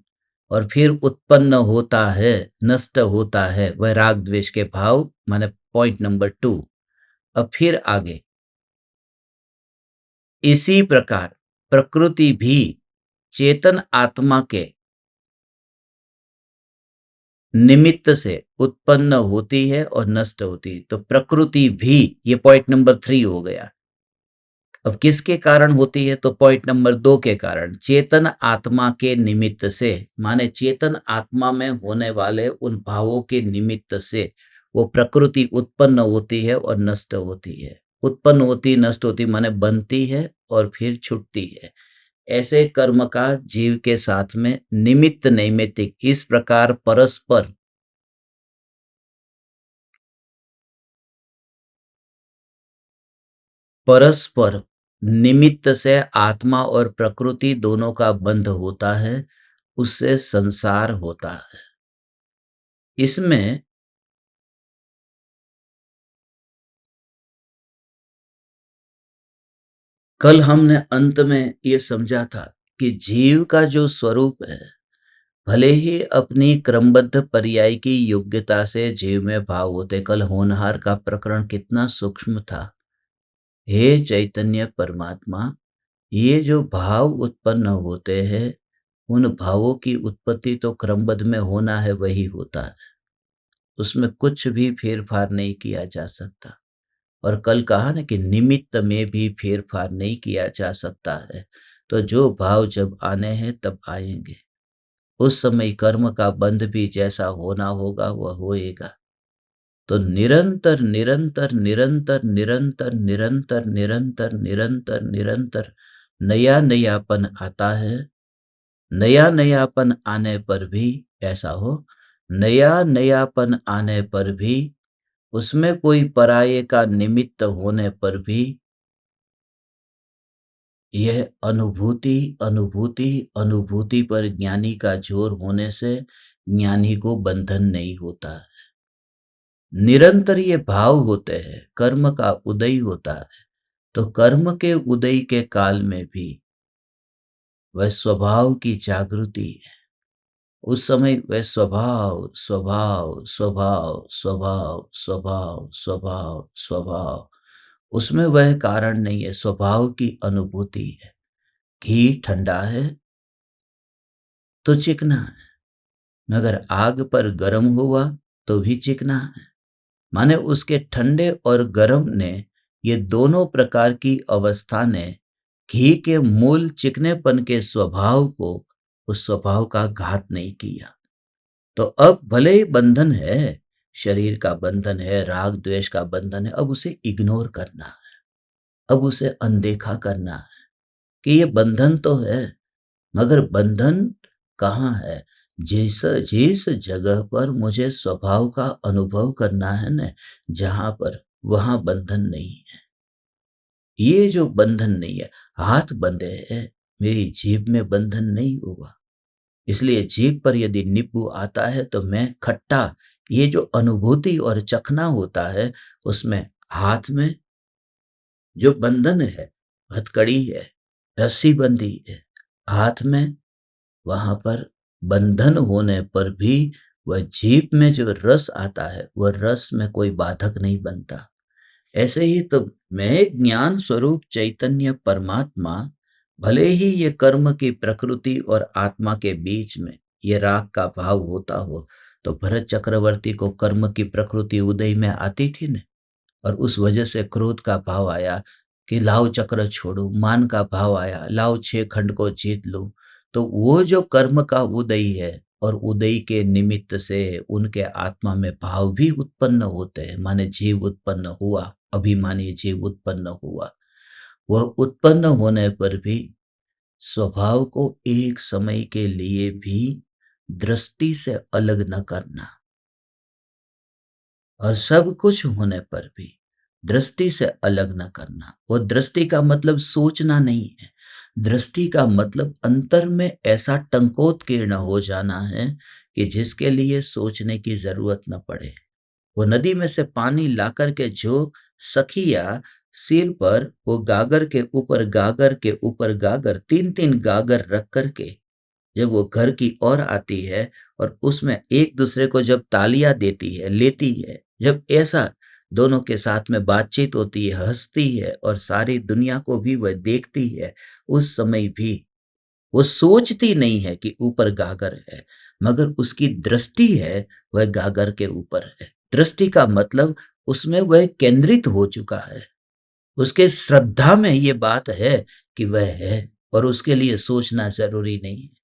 और फिर उत्पन्न होता है, नष्ट होता है वह राग द्वेष के भाव, माने पॉइंट नंबर 2। अब फिर आगे इसी प्रकार प्रकृति भी चेतन आत्मा के निमित्त से उत्पन्न होती है और नष्ट होती है। तो प्रकृति भी, ये पॉइंट नंबर 3 हो गया। अब किसके कारण होती है? तो पॉइंट नंबर 2 के कारण, चेतन आत्मा के निमित्त से, माने चेतन आत्मा में होने वाले उन भावों के निमित्त से वो प्रकृति उत्पन्न होती है और नष्ट होती है। उत्पन्न होती, नष्ट होती, माने बनती है और फिर छूटती है। ऐसे कर्म का जीव के साथ में निमित्त नैमित्तिक इस प्रकार परस्पर परस्पर निमित्त से आत्मा और प्रकृति दोनों का बंध होता है, उससे संसार होता है। इसमें कल हमने अंत में ये समझा था कि जीव का जो स्वरूप है, भले ही अपनी क्रमबद्ध पर्याय की योग्यता से जीव में भाव होते। कल होनहार का प्रकरण कितना सूक्ष्म था। हे चैतन्य परमात्मा, ये जो भाव उत्पन्न होते हैं, उन भावों की उत्पत्ति तो क्रमबद्ध में होना है, वही होता है, उसमें कुछ भी फेर फार नहीं किया जा सकता। और कल कहा ना कि निमित्त में भी फेर-फार नहीं किया जा सकता है। तो जो भाव जब आने हैं तब आएँगे। उस समय कर्म का बंध भी जैसा होना होगा वह होएगा। तो निरंतर, निरंतर, निरंतर, निरंतर, निरंतर, निरंतर, निरंतर, निरंतर नया-नयापन आता है। नया-नयापन आने पर भी ऐसा हो, नया-नयापन आने पर भी उसमें कोई पराये का निमित्त होने पर भी यह अनुभूति, अनुभूति, अनुभूति पर ज्ञानी का जोर होने से ज्ञानी को बंधन नहीं होता है। निरंतर ये भाव होते हैं, कर्म का उदय होता है, तो कर्म के उदय के काल में भी वह स्वभाव की जागृति है। उस समय वह स्वभाव, स्वभाव, स्वभाव, स्वभाव, स्वभाव, स्वभाव, स्वभाव, उसमें वह कारण नहीं है, स्वभाव की अनुभूति है। घी ठंडा है तो चिकना है, मगर आग पर गर्म हुआ तो भी चिकना है। माने उसके ठंडे और गर्म ने ये दोनों प्रकार की अवस्था ने घी के मूल चिकनेपन के स्वभाव को उस स्वभाव का घात नहीं किया। तो अब भले ही बंधन है, शरीर का बंधन है, राग द्वेष का बंधन है, अब उसे इग्नोर करना है, अब उसे अनदेखा करना है कि ये बंधन तो है, मगर बंधन कहाँ है? जिस जिस जगह पर मुझे स्वभाव का अनुभव करना है ना, जहाँ पर वहाँ बंधन नहीं है। ये जो बंधन नहीं है, हाथ बंधे हैं, मेरी जीभ में बंधन नहीं हुआ। इसलिए जीभ पर यदि नींबू आता है तो मैं खट्टा, ये जो अनुभूति और चखना होता है, उसमें हाथ में जो बंधन है, हथकड़ी है, रस्सी बंधी है, हाथ में, वहाँ पर बंधन होने पर भी वह जीभ में जो रस आता है, वह रस में कोई बाधक नहीं बनता। ऐसे ही तो मैं ज्ञान स्वरूप चैतन्य परमात्मा, भले ही ये कर्म की प्रकृति और आत्मा के बीच में ये राग का भाव होता हो, तो भरत चक्रवर्ती को कर्म की प्रकृति उदय में आती थी न, और उस वजह से क्रोध का भाव आया कि लाओ चक्र छोड़ो, मान का भाव आया, लाओ 6 खंड को जीत लूं। तो वो जो कर्म का उदय है, और उदय के निमित्त से उनके आत्मा में भाव भी उत्पन्न होते हैं, माने जीव उत्पन्न हुआ, अभिमानी जीव उत्पन्न हुआ। वह उत्पन्न होने पर भी स्वभाव को एक समय के लिए भी दृष्टि से अलग न करना, और सब कुछ होने पर भी दृष्टि से अलग न करना। वो दृष्टि का मतलब सोचना नहीं है। दृष्टि का मतलब अंतर में ऐसा टंकोत्कीर्ण हो जाना है कि जिसके लिए सोचने की जरूरत न पड़े। वो नदी में से पानी लाकर के जो सखिया सिर पर वो गागर के ऊपर गागर, 3-3 गागर रख करके जब वो घर की ओर आती है, और उसमें एक दूसरे को जब तालियां देती है, लेती है, जब ऐसा दोनों के साथ में बातचीत होती है, हंसती है, और सारी दुनिया को भी वह देखती है, उस समय भी वो सोचती नहीं है कि ऊपर गागर है, मगर उसकी दृष्टि है वह गागर के ऊपर है। दृष्टि का मतलब उसमें वह केंद्रित हो चुका है। उसके श्रद्धा में ये बात है कि वह है, और उसके लिए सोचना जरूरी नहीं है।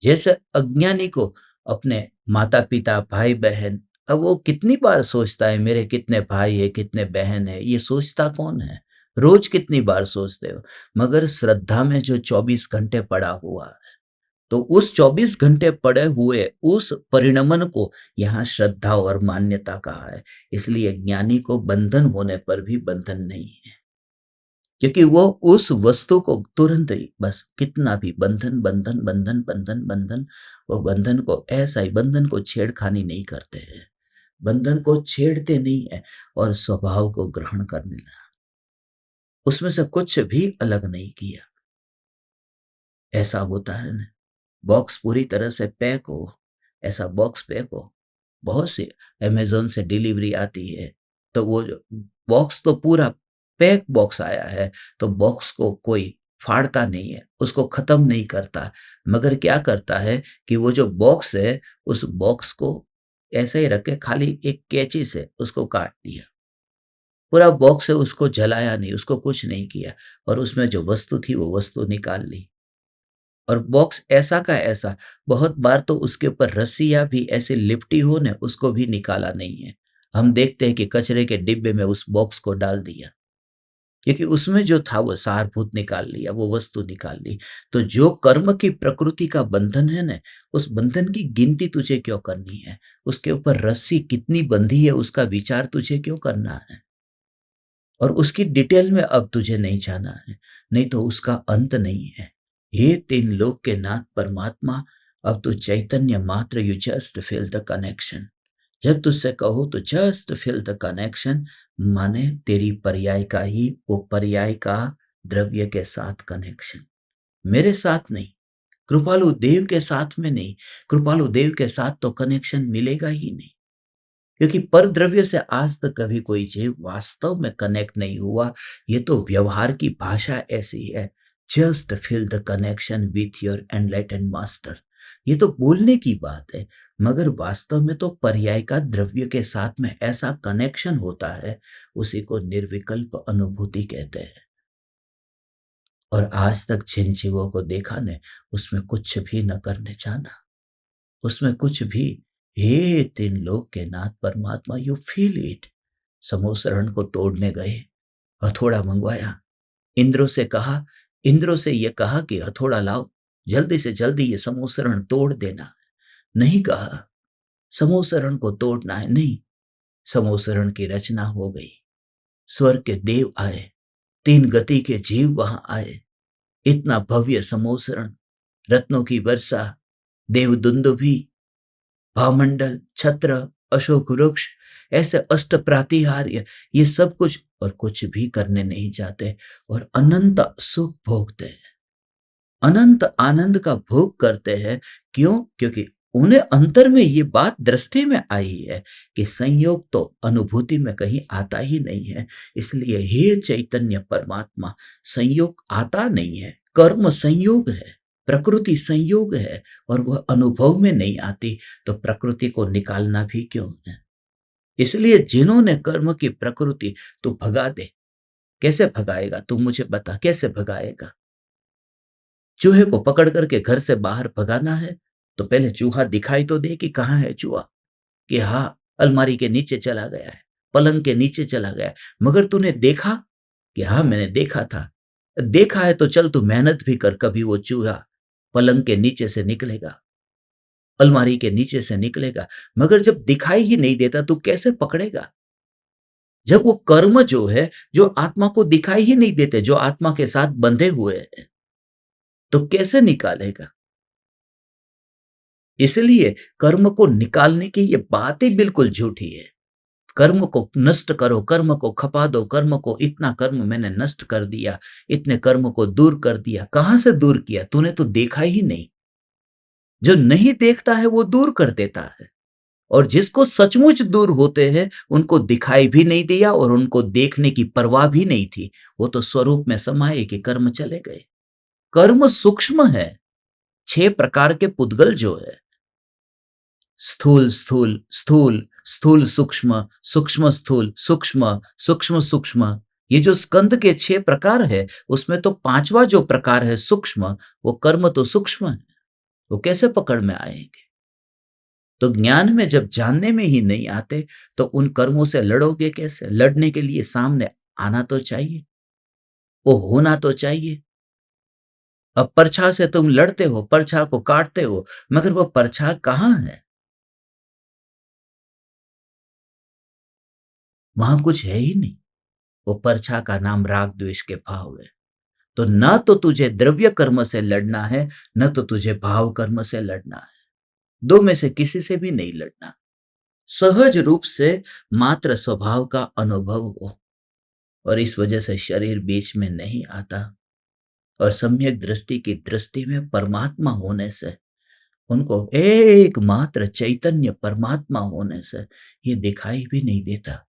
जैसे अज्ञानी को अपने माता-पिता, भाई-बहन, अब वो कितनी बार सोचता है मेरे कितने भाई है, कितने बहन है, ये सोचता कौन है? रोज कितनी बार सोचते हो? मगर श्रद्धा में जो 24 घंटे पड़ा हुआ है, तो उस 24 घंटे पड़े हुए उस परिणमन को यहाँ श्रद्धा और मान्यता कहा है। इसलिए ज्ञानी को बंधन होने पर भी बंधन नहीं है। क्योंकि वो उस वस्तु को तुरंत ही बस कितना भी बंधन, बंधन, बंधन, बंधन, बंधन, वो बंधन को ऐसा ही बंधन को छेड़खानी नहीं करते हैं। बंधन को छेड़ते नहीं है, और स्वभाव को ग्रहण करने लगा। उसमें से कुछ भी अलग नहीं किया। ऐसा होता है ना, बॉक्स पूरी तरह से पैक हो, ऐसा बॉक्स पैक हो, बहुत सी अमेज़न से डिलीवरी आती है, तो वो जो बॉक्स तो पूरा पैक बॉक्स आया है, तो बॉक्स को कोई फाड़ता नहीं है, उसको ख़त्म नहीं करता, मगर क्या करता है कि वो जो बॉक्स है, उस बॉक्स को ऐसे ही रख के खाली एक कैंची से उसको काट दिया। पूरा बॉक्स है उसको जलाया नहीं, उसको कुछ नहीं किया और उसमें जो वस्तु थी वो वस्तु निकाल ली। और बॉक्स ऐसा का ऐसा, बहुत बार तो उसके ऊपर रस्सियाँ भी ऐसे लिपटी हो न, उसको भी निकाला नहीं है। हम देखते हैं कि कचरे के डिब्बे में उस बॉक्स को डाल दिया, क्योंकि उसमें जो था वो सारभूत निकाल लिया, वो वस्तु निकाल ली। तो जो कर्म की प्रकृति का बंधन है न, उस बंधन की गिनती तुझे क्यों करनी है? उसके ऊपर रस्सी कितनी बंधी है उसका विचार तुझे क्यों करना है? और उसकी डिटेल में अब तुझे नहीं जाना है, नहीं तो उसका अंत नहीं है। हे तीन लोक के नाथ परमात्मा, अब तू चैतन्य मात्र, you just feel the connection. जब तुझसे कहो तो जस्ट फील द कनेक्शन, माने तेरी पर्याय का ही वो पर्याय का द्रव्य के साथ कनेक्शन, मेरे साथ नहीं, कृपालु देव के साथ में नहीं। कृपालु देव के साथ तो कनेक्शन मिलेगा ही नहीं, क्योंकि पर द्रव्य से आज तक कभी कोई जीव वास्तव में कनेक्ट नहीं हुआ। ये तो व्यवहार की भाषा ऐसी है, just feel the connection with your enlightened master. ये तो बोलने की बात है, मगर वास्तव में तो पर्याय का द्रव्य के साथ में ऐसा कनेक्शन होता है, उसी को निर्विकल्प अनुभूति कहते हैं। और आज तक जिन जीवों को देखा ने, उसमें कुछ भी न करने जाना, उसमें कुछ भी। हे तीन लोक के नाथ परमात्मा, यू फील इट। समूसरण को तोड़ने गए, हथौड़ा मंगवाया, इंद्रों से कहा, इंद्रों से ये कहा कि हथौड़ा लाओ, जल्दी से जल्दी ये समूसरण तोड़ देना। नहीं कहा समूसरण को तोड़ना है, नहीं। समूसरण की रचना हो गई, स्वर्ग के देव आए, तीन गति के जीव वहां आए, इतना भव्य समूसरण, रत्नों की वर्षा, देव दुंदुभी, भामंडल, छत्र, अशोक वृक्ष, ऐसे अष्ट प्रातिहार्य, ये सब कुछ, और कुछ भी करने नहीं जाते और अनंत सुख भोगते हैं, अनंत आनंद का भोग करते हैं। क्यों? क्योंकि उन्हें अंतर में ये बात दृष्टि में आई है कि संयोग तो अनुभूति में कहीं आता ही नहीं है। इसलिए हे चैतन्य परमात्मा, संयोग आता नहीं है, कर्म संयोग है, प्रकृति संयोग है, और वह अनुभव में नहीं आती, तो प्रकृति को निकालना भी क्यों है? इसलिए जिन्होंने कर्म की प्रकृति, तू भगा दे। कैसे भगाएगा? तू मुझे बता, कैसे भगाएगा? चूहे को पकड़ करके घर से बाहर भगाना है, तो पहले चूहा दिखाई तो दे कि कहाँ है चूहा, कि हाँ, अलमारी के नीचे चला गया है, पलंग के नीचे चला गया है। मगर तूने देखा कि हाँ, मैंने देखा था। देखा है तो चल तू मेहनत भी कर, कभी वो चूहा पलंग के नीचे से निकलेगा, अलमारी के नीचे से निकलेगा। मगर जब दिखाई ही नहीं देता, तू कैसे पकड़ेगा? जब वो कर्म जो है, जो आत्मा को दिखाई ही नहीं देते, जो आत्मा के साथ बंधे हुए हैं, तो कैसे निकालेगा? इसलिए कर्म को निकालने की ये बात ही बिल्कुल झूठी है। कर्म को नष्ट करो, कर्म को खपा दो, कर्म को, इतना कर्म मैंने नष्ट कर दिया, इतने कर्म को दूर कर दिया। कहाँ से दूर किया? तूने तो देखा ही नहीं। जो नहीं देखता है वो दूर कर देता है, और जिसको सचमुच दूर होते हैं उनको दिखाई भी नहीं दिया और उनको देखने की परवाह भी नहीं थी। वो तो स्वरूप में समाये कि कर्म चले गए। कर्म सूक्ष्म है, 6 प्रकार के पुद्गल जो है, स्थूल स्थूल स्थूल, स्थूल सूक्ष्म, सूक्ष्म स्थूल, सूक्ष्म सूक्ष्म सूक्ष्म, ये जो स्कंद के 6 प्रकार है, उसमें तो 5वां जो प्रकार है सूक्ष्म, वो कर्म तो सूक्ष्म है, वो कैसे पकड़ में आएंगे? तो ज्ञान में जब जानने में ही नहीं आते, तो उन कर्मों से लड़ोगे कैसे? लड़ने के लिए सामने आना तो चाहिए, वो होना तो चाहिए। अब परछा से तुम लड़ते हो, परछा को काटते हो, मगर वो परछा कहाँ है? वहां कुछ है ही नहीं। वो परछा का नाम राग द्वेष के भाव है। तो न तो तुझे द्रव्य कर्म से लड़ना है, न तो तुझे भाव कर्म से लड़ना है। दो में से किसी से भी नहीं लड़ना। सहज रूप से मात्र स्वभाव का अनुभव हो, और इस वजह से शरीर बीच में नहीं आता। और सम्यक दृष्टि की दृष्टि में परमात्मा होने से, उनको एकमात्र चैतन्य परमात्मा होने से ये दिखाई भी नहीं देता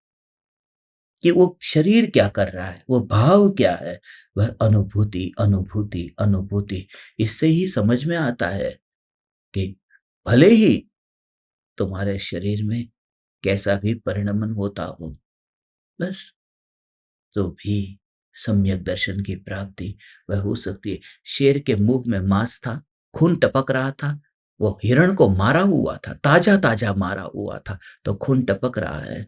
कि वो शरीर क्या कर रहा है, वो भाव क्या है। वह अनुभूति अनुभूति अनुभूति। इससे ही समझ में आता है कि भले ही तुम्हारे शरीर में कैसा भी परिणमन होता हो, बस तो भी सम्यक दर्शन की प्राप्ति वह हो सकती है। शेर के मुंह में मांस था, खून टपक रहा था, वो हिरण को मारा हुआ था, ताजा ताजा मारा हुआ था, तो खून टपक रहा है।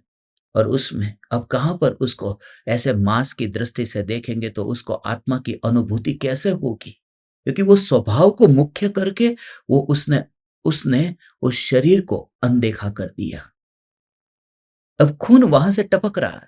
और उसमें अब कहाँ पर उसको ऐसे मांस की दृष्टि से देखेंगे तो उसको आत्मा की अनुभूति कैसे होगी? क्योंकि वो स्वभाव को मुख्य करके वो उसने उसने उस शरीर को अनदेखा कर दिया। अब खून वहां से टपक रहा है।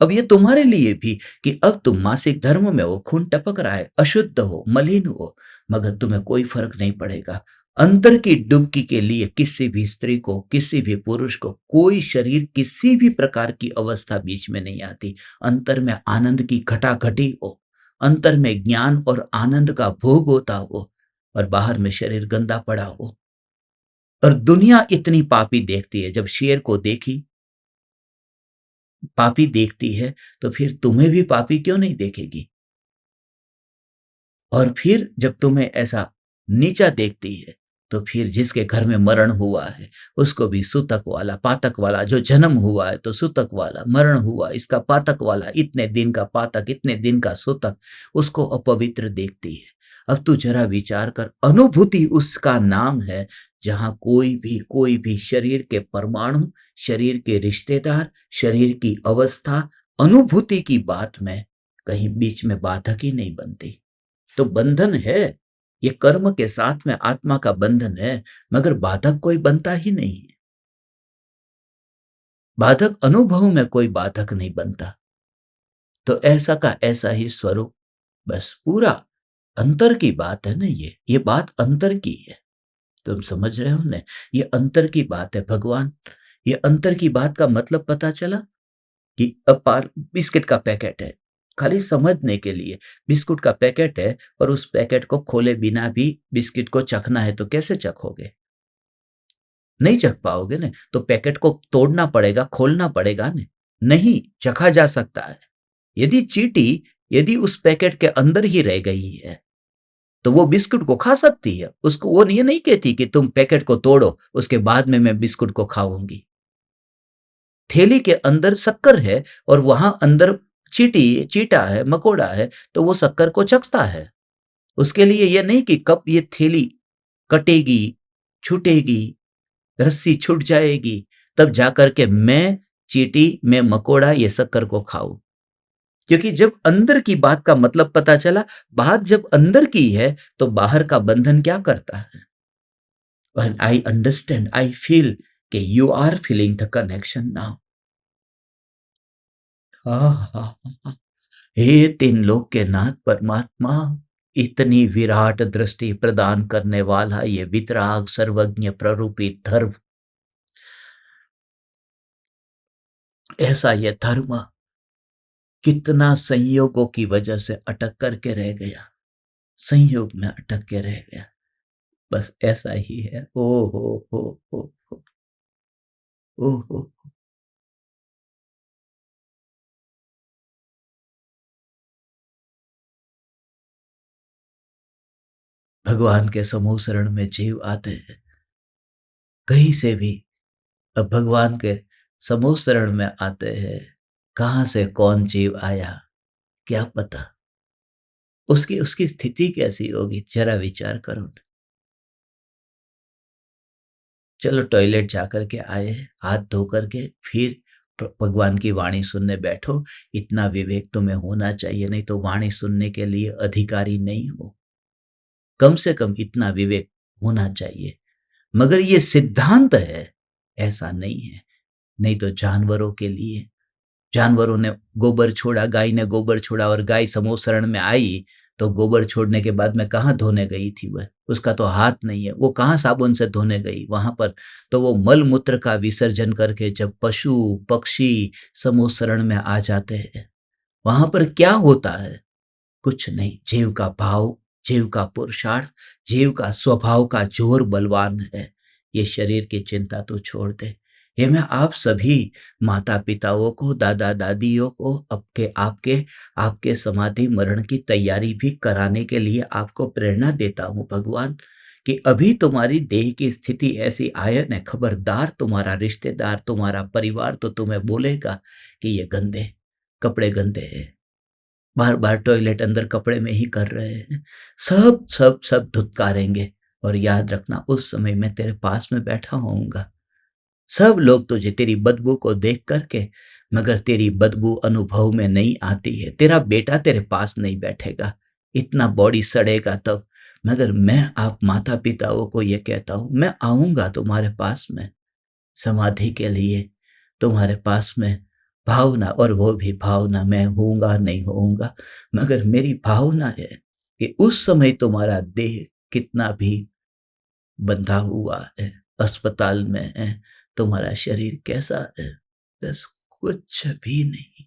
अब ये तुम्हारे लिए भी कि अब तुम मासिक धर्म में हो, खून टपक रहा है, अशुद्ध हो, मलिन हो, मगर तुम्हें कोई फर्क नहीं पड़ेगा। अंतर की डुबकी के लिए किसी भी स्त्री को, किसी भी पुरुष को, कोई शरीर, किसी भी प्रकार की अवस्था बीच में नहीं आती। अंतर में आनंद की घटाघटी हो, अंतर में ज्ञान और आनंद का भोग होता हो, और बाहर में शरीर गंदा पड़ा हो। और दुनिया इतनी पापी देखती है, जब शेर को देखी पापी देखती है, तो फिर तुम्हें भी पापी क्यों नहीं देखेगी? और फिर जब तुम्हें ऐसा नीचा देखती है, तो फिर जिसके घर में मरण हुआ है, उसको भी सूतक वाला, पातक वाला, जो जन्म हुआ है तो सूतक वाला, मरण हुआ इसका पातक वाला, इतने दिन का पातक, इतने दिन का सूतक, उसको अपवित्र देखती है। अब तू जरा विचार कर, अनुभूति उसका नाम है, जहां कोई भी शरीर के परमाणु, शरीर के रिश्तेदार, शरीर की अवस्था, अनुभूति की बात में कहीं बीच में बाधक ही नहीं बनती। तो बंधन है, ये कर्म के साथ में आत्मा का बंधन है, मगर बाधक कोई बनता ही नहीं है। बाधक अनुभव में कोई बाधक नहीं बनता। तो ऐसा का ऐसा ही स्वरूप, बस पूरा अंतर की बात है ना, ये बात अंतर की है। तुम समझ रहे हो ना? ये अंतर की बात है भगवान। ये अंतर की बात का मतलब पता चला कि अपार बिस्किट का पैकेट है, खाली समझने के लिए, बिस्कुट का पैकेट है और उस पैकेट को खोले बिना भी बिस्किट को चखना है, तो कैसे चखोगे? नहीं चख पाओगे ना, तो पैकेट को तोड़ना पड़ेगा, खोलना पड़ेगा ना। नहीं चखा जा सकता है। यदि चींटी यदि उस पैकेट के अंदर ही रह गई है, तो वो बिस्कुट को खा सकती है। उसको वो ये नहीं कहती कि तुम पैकेट को तोड़ो, उसके बाद में मैं बिस्कुट को खाऊंगी। थैली के अंदर शक्कर है और वहां अंदर चीटा है, मकोड़ा है, तो वो शक्कर को चखता है। उसके लिए ये नहीं कि कब ये थैली कटेगी, छूटेगी, रस्सी छूट जाएगी, तब जाकर के मैं चींटी, मैं मकोड़ा ये शक्कर को खाऊं। क्योंकि जब अंदर की बात का मतलब पता चला, बात जब अंदर की है, तो बाहर का बंधन क्या करता है? When I understand, I feel कि you are feeling the connection now. आहा! हे तीन लोक के नाथ परमात्मा, इतनी विराट दृष्टि प्रदान करने वाला ये वितराग सर्वज्ञ प्ररूपी धर्म, ऐसा ये धर्म कितना संयोगों की वजह से अटक करके रह गया, संयोग में अटक के रह गया। बस ऐसा ही है। ओ हो, ओ हो। भगवान के समूह शरण में जीव आते हैं कहीं से भी। अब भगवान के समूह शरण में आते हैं, कहाँ से कौन जीव आया क्या पता, उसकी उसकी स्थिति कैसी होगी, जरा विचार करो। चलो टॉयलेट जा करके आए, हाथ धो करके फिर भगवान की वाणी सुनने बैठो। इतना विवेक तुम्हें होना चाहिए, नहीं तो वाणी सुनने के लिए अधिकारी नहीं हो। कम से कम इतना विवेक होना चाहिए। मगर ये सिद्धांत है, ऐसा नहीं है। नहीं तो जानवरों के लिए, जानवरों ने गोबर छोड़ा, गाय ने गोबर छोड़ा और गाय समूह शरण में आई, तो गोबर छोड़ने के बाद में कहाँ धोने गई थी वह? उसका तो हाथ नहीं है, वो कहाँ साबुन से धोने गई? वहां पर तो वो मल मूत्र का विसर्जन करके जब पशु पक्षी समूह शरण में आ जाते हैं, वहां पर क्या होता है? कुछ नहीं। जीव का भाव, जीव का पुरुषार्थ, जीव का स्वभाव का जोर बलवान है। ये शरीर की चिंता तो छोड़ दे। ये मैं आप सभी माता पिताओं को, दादा दादियों को, आपके आपके आपके समाधि मरण की तैयारी भी कराने के लिए आपको प्रेरणा देता हूँ भगवान, कि अभी तुम्हारी देह की स्थिति ऐसी आयन है, खबरदार तुम्हारा रिश्तेदार, तुम्हारा परिवार तो तुम्हें बोलेगा कि ये गंदे, कपड़े गंदे हैं, बार-बार टॉयलेट अंदर कपड़े में ही कर रहे हैं। सब धुतकारेंगे और याद रखना उस समय मैं तेरे पास में बैठा होऊँगा। सब लोग तुझे तेरी बदबू को देख कर के मगर तेरी बदबू अनुभव में नहीं आती है। तेरा बेटा तेरे पास नहीं बैठेगा, इतना बॉडी सड़ेगा तब। मगर मैं आप माता-पिताओं को ये कहता हूँ, मैं आऊँगा तुम्हारे पास में, समाधि के लिए, तुम्हारे पास में भावना और वो भी भावना मैं होऊँगा, नहीं होऊँगा, मगर मेरी भावना है कि उस समय तुम्हारा देह कितना भी बंधा हुआ है, अस्पताल में है, तुम्हारा शरीर कैसा है? बस कुछ भी नहीं,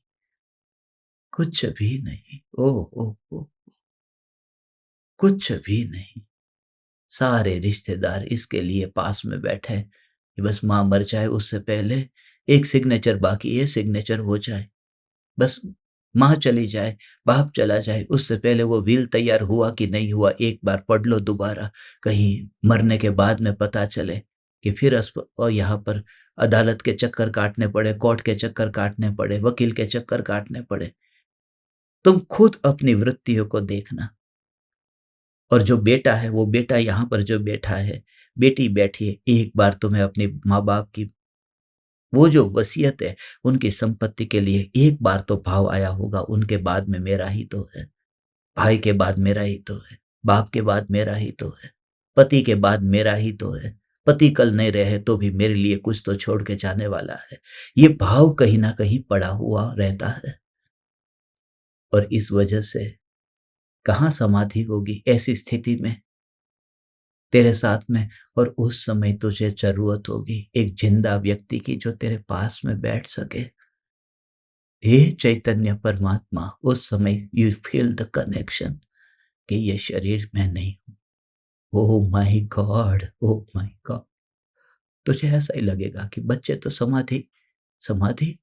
कुछ भी नहीं। ओह! ओह! ओह! कुछ भी नहीं। सारे रिश्तेदार इसके लिए पास में बैठे हैं कि बस माँ मर जाए उससे पहले एक सिग्नेचर बाकी है, सिग्नेचर हो जाए। बस माँ चली जाए, बाप चला जाए, उससे पहले वो विल तैयार हुआ कि नहीं हुआ, एक बार पढ़ लो दोबारा, कहीं मरने के बाद में पता चले कि फिर और यहाँ पर अदालत के चक्कर काटने पड़े, कोर्ट के चक्कर काटने पड़े, वकील के चक्कर काटने पड़े। तुम खुद अपनी वृत्तियों को देखना और जो बेटा है, वो बेटा यहाँ पर जो बैठा है, बेटी बैठी है, एक बार तुम्हें अपने माँ-बाप की वो जो वसीयत है, उनकी संपत्ति के लिए एक बार तो भाव आया होगा, उनके बाद में मेरा ही तो है, भाई के बाद मेरा ही तो है, बाप के बाद मेरा ही तो है, पति के बाद मेरा ही तो है, पति कल नहीं रहे तो भी मेरे लिए कुछ तो छोड़ के जाने वाला है। ये भाव कहीं न कहीं पड़ा हुआ रहता है और इस वजह से कहाँ समाधि होगी ऐसी स्थिति में तेरे साथ में और उस समय तुझे ज़रूरत होगी एक ज़िंदा व्यक्ति की जो तेरे पास में बैठ सके। हे चैतन्य परमात्मा उस समय यू फील द कनेक्शन कि ये शरीर में नहीं हूँ। Oh my God! Oh my God! तुझे ऐसा ही लगेगा कि बच्चे तो समाधि समाधि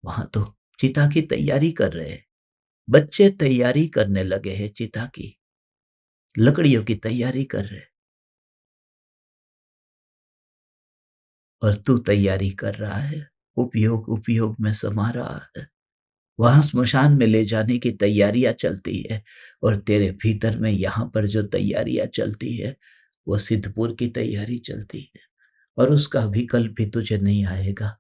वहाँ तो चिता की तैयारी कर रहे हैं। बच्चे तैयारी करने लगे हैं चिता की, लकड़ियों की तैयारी कर रहे हैं और तू तैयारी कर रहा है। उपयोग में समा रहा है। वहाँ स्मशान में ले जाने की तैयारियाँ चलती है और तेरे भीतर में यहाँ पर जो तैयारियाँ चलती है, वो सिद्धपुर की तैयारी चलती है और उसका विकल्प भी तुझे नहीं आएगा।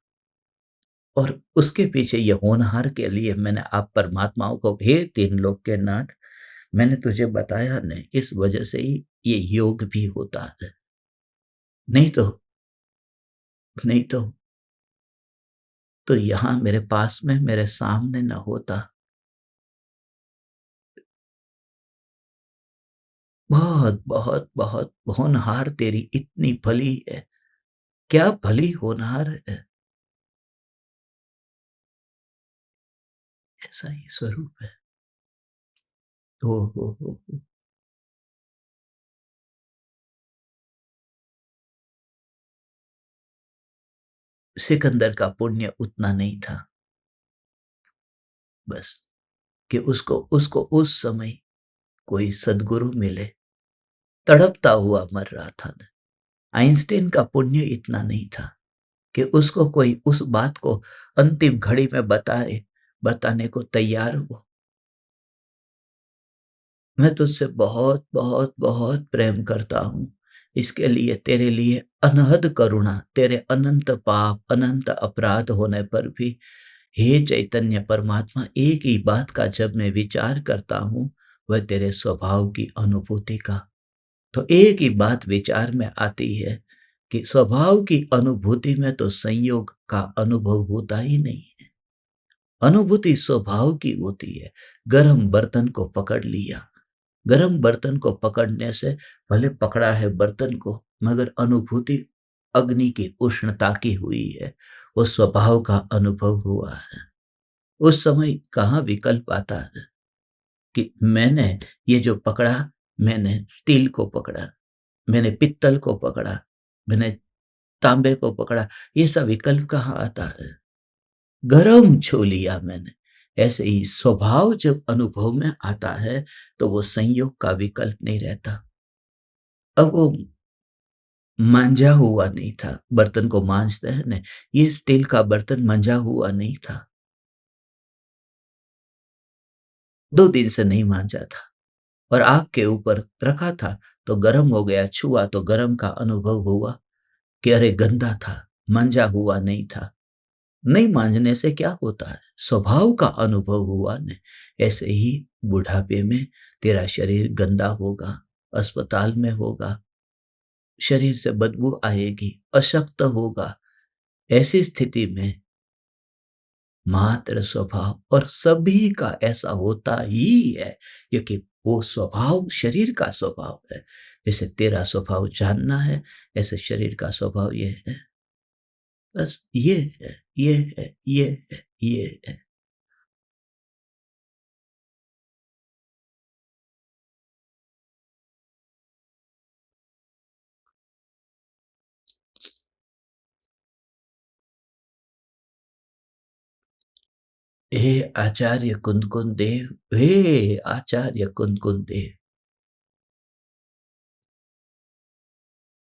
और उसके पीछे ये होनहार के लिए मैंने आप परमात्माओं को हे तीन लोक के नाथ मैंने तुझे बताया नहीं, इस वजह से ही ये योग भी होता है। नहीं तो नहीं तो यहाँ मेरे पास में मेरे सामने ना होता। बहुत, बहुत, बहुत होनहार तेरी इतनी भली है। क्या भली होनहार है, ऐसा ही स्वरूप है। ओह हो! सिकंदर का पुण्य उतना नहीं था, बस कि उसको उसको उस समय कोई सद्गुरु मिले, तड़पता हुआ मर रहा था ना। आइंस्टीन का पुण्य इतना नहीं था कि उसको कोई उस बात को अंतिम घड़ी में बताने को तैयार हो। मैं तुझसे बहुत, बहुत, बहुत प्रेम करता हूँ। इसके लिए तेरे लिए अनहद करुणा, तेरे अनंत पाप, अनंत अपराध होने पर भी हे चैतन्य परमात्मा एक ही बात का जब मैं विचार करता हूँ, वह तेरे स्वभाव की अनुभूति का। तो एक ही बात विचार में आती है कि स्वभाव की अनुभूति में तो संयोग का अनुभव होता ही नहीं है। अनुभूति स्वभाव की होती है। गर्म बर्तन को पकड़ लिया, गर्म बर्तन को पकड़ने से भले पकड़ा है बर्तन को, मगर अनुभूति अग्नि की उष्णता की हुई है, वो स्वभाव का अनुभव हुआ है। उस समय कहाँ विकल्प आता है कि मैंने ये जो पकड़ा, मैंने स्टील को पकड़ा, मैंने पित्तल को पकड़ा, मैंने तांबे को पकड़ा, ये सब विकल्प कहाँ आता है? गरम छू लिया मैंने। ऐसे ही स्वभाव जब अनुभव में आता है, तो वो संयोग का विकल्प नहीं रहता। अब वो मांझा हुआ नहीं था, बर्तन को मांजते हैं ना, ये स्टील का बर्तन मंजा हुआ नहीं था। 2 दिन से नहीं मांजा था और आग के ऊपर रखा था, तो गरम हो गया, छुआ तो गरम का अनुभव हुआ कि अरे गंदा था, मांजा हुआ नहीं था। नहीं मांजने से क्या होता है? स्वभाव का अनुभव हुआ न। ऐसे ही बुढ़ापे में तेरा शरीर गंदा होगा, अस्पताल में होगा, शरीर से बदबू आएगी, अशक्त होगा। ऐसी स्थिति में मात्र स्वभाव, और सभी का ऐसा होता ही है, क्योंकि वो स्वभाव शरीर का स्वभाव है। जैसे तेरा स्वभाव जानना है, ऐसे शरीर का स्वभाव ये है। बस ये है, ये है, ये है, ये है। हे आचार्य कुंदकुन देव, हे आचार्य कुंदकुन देव,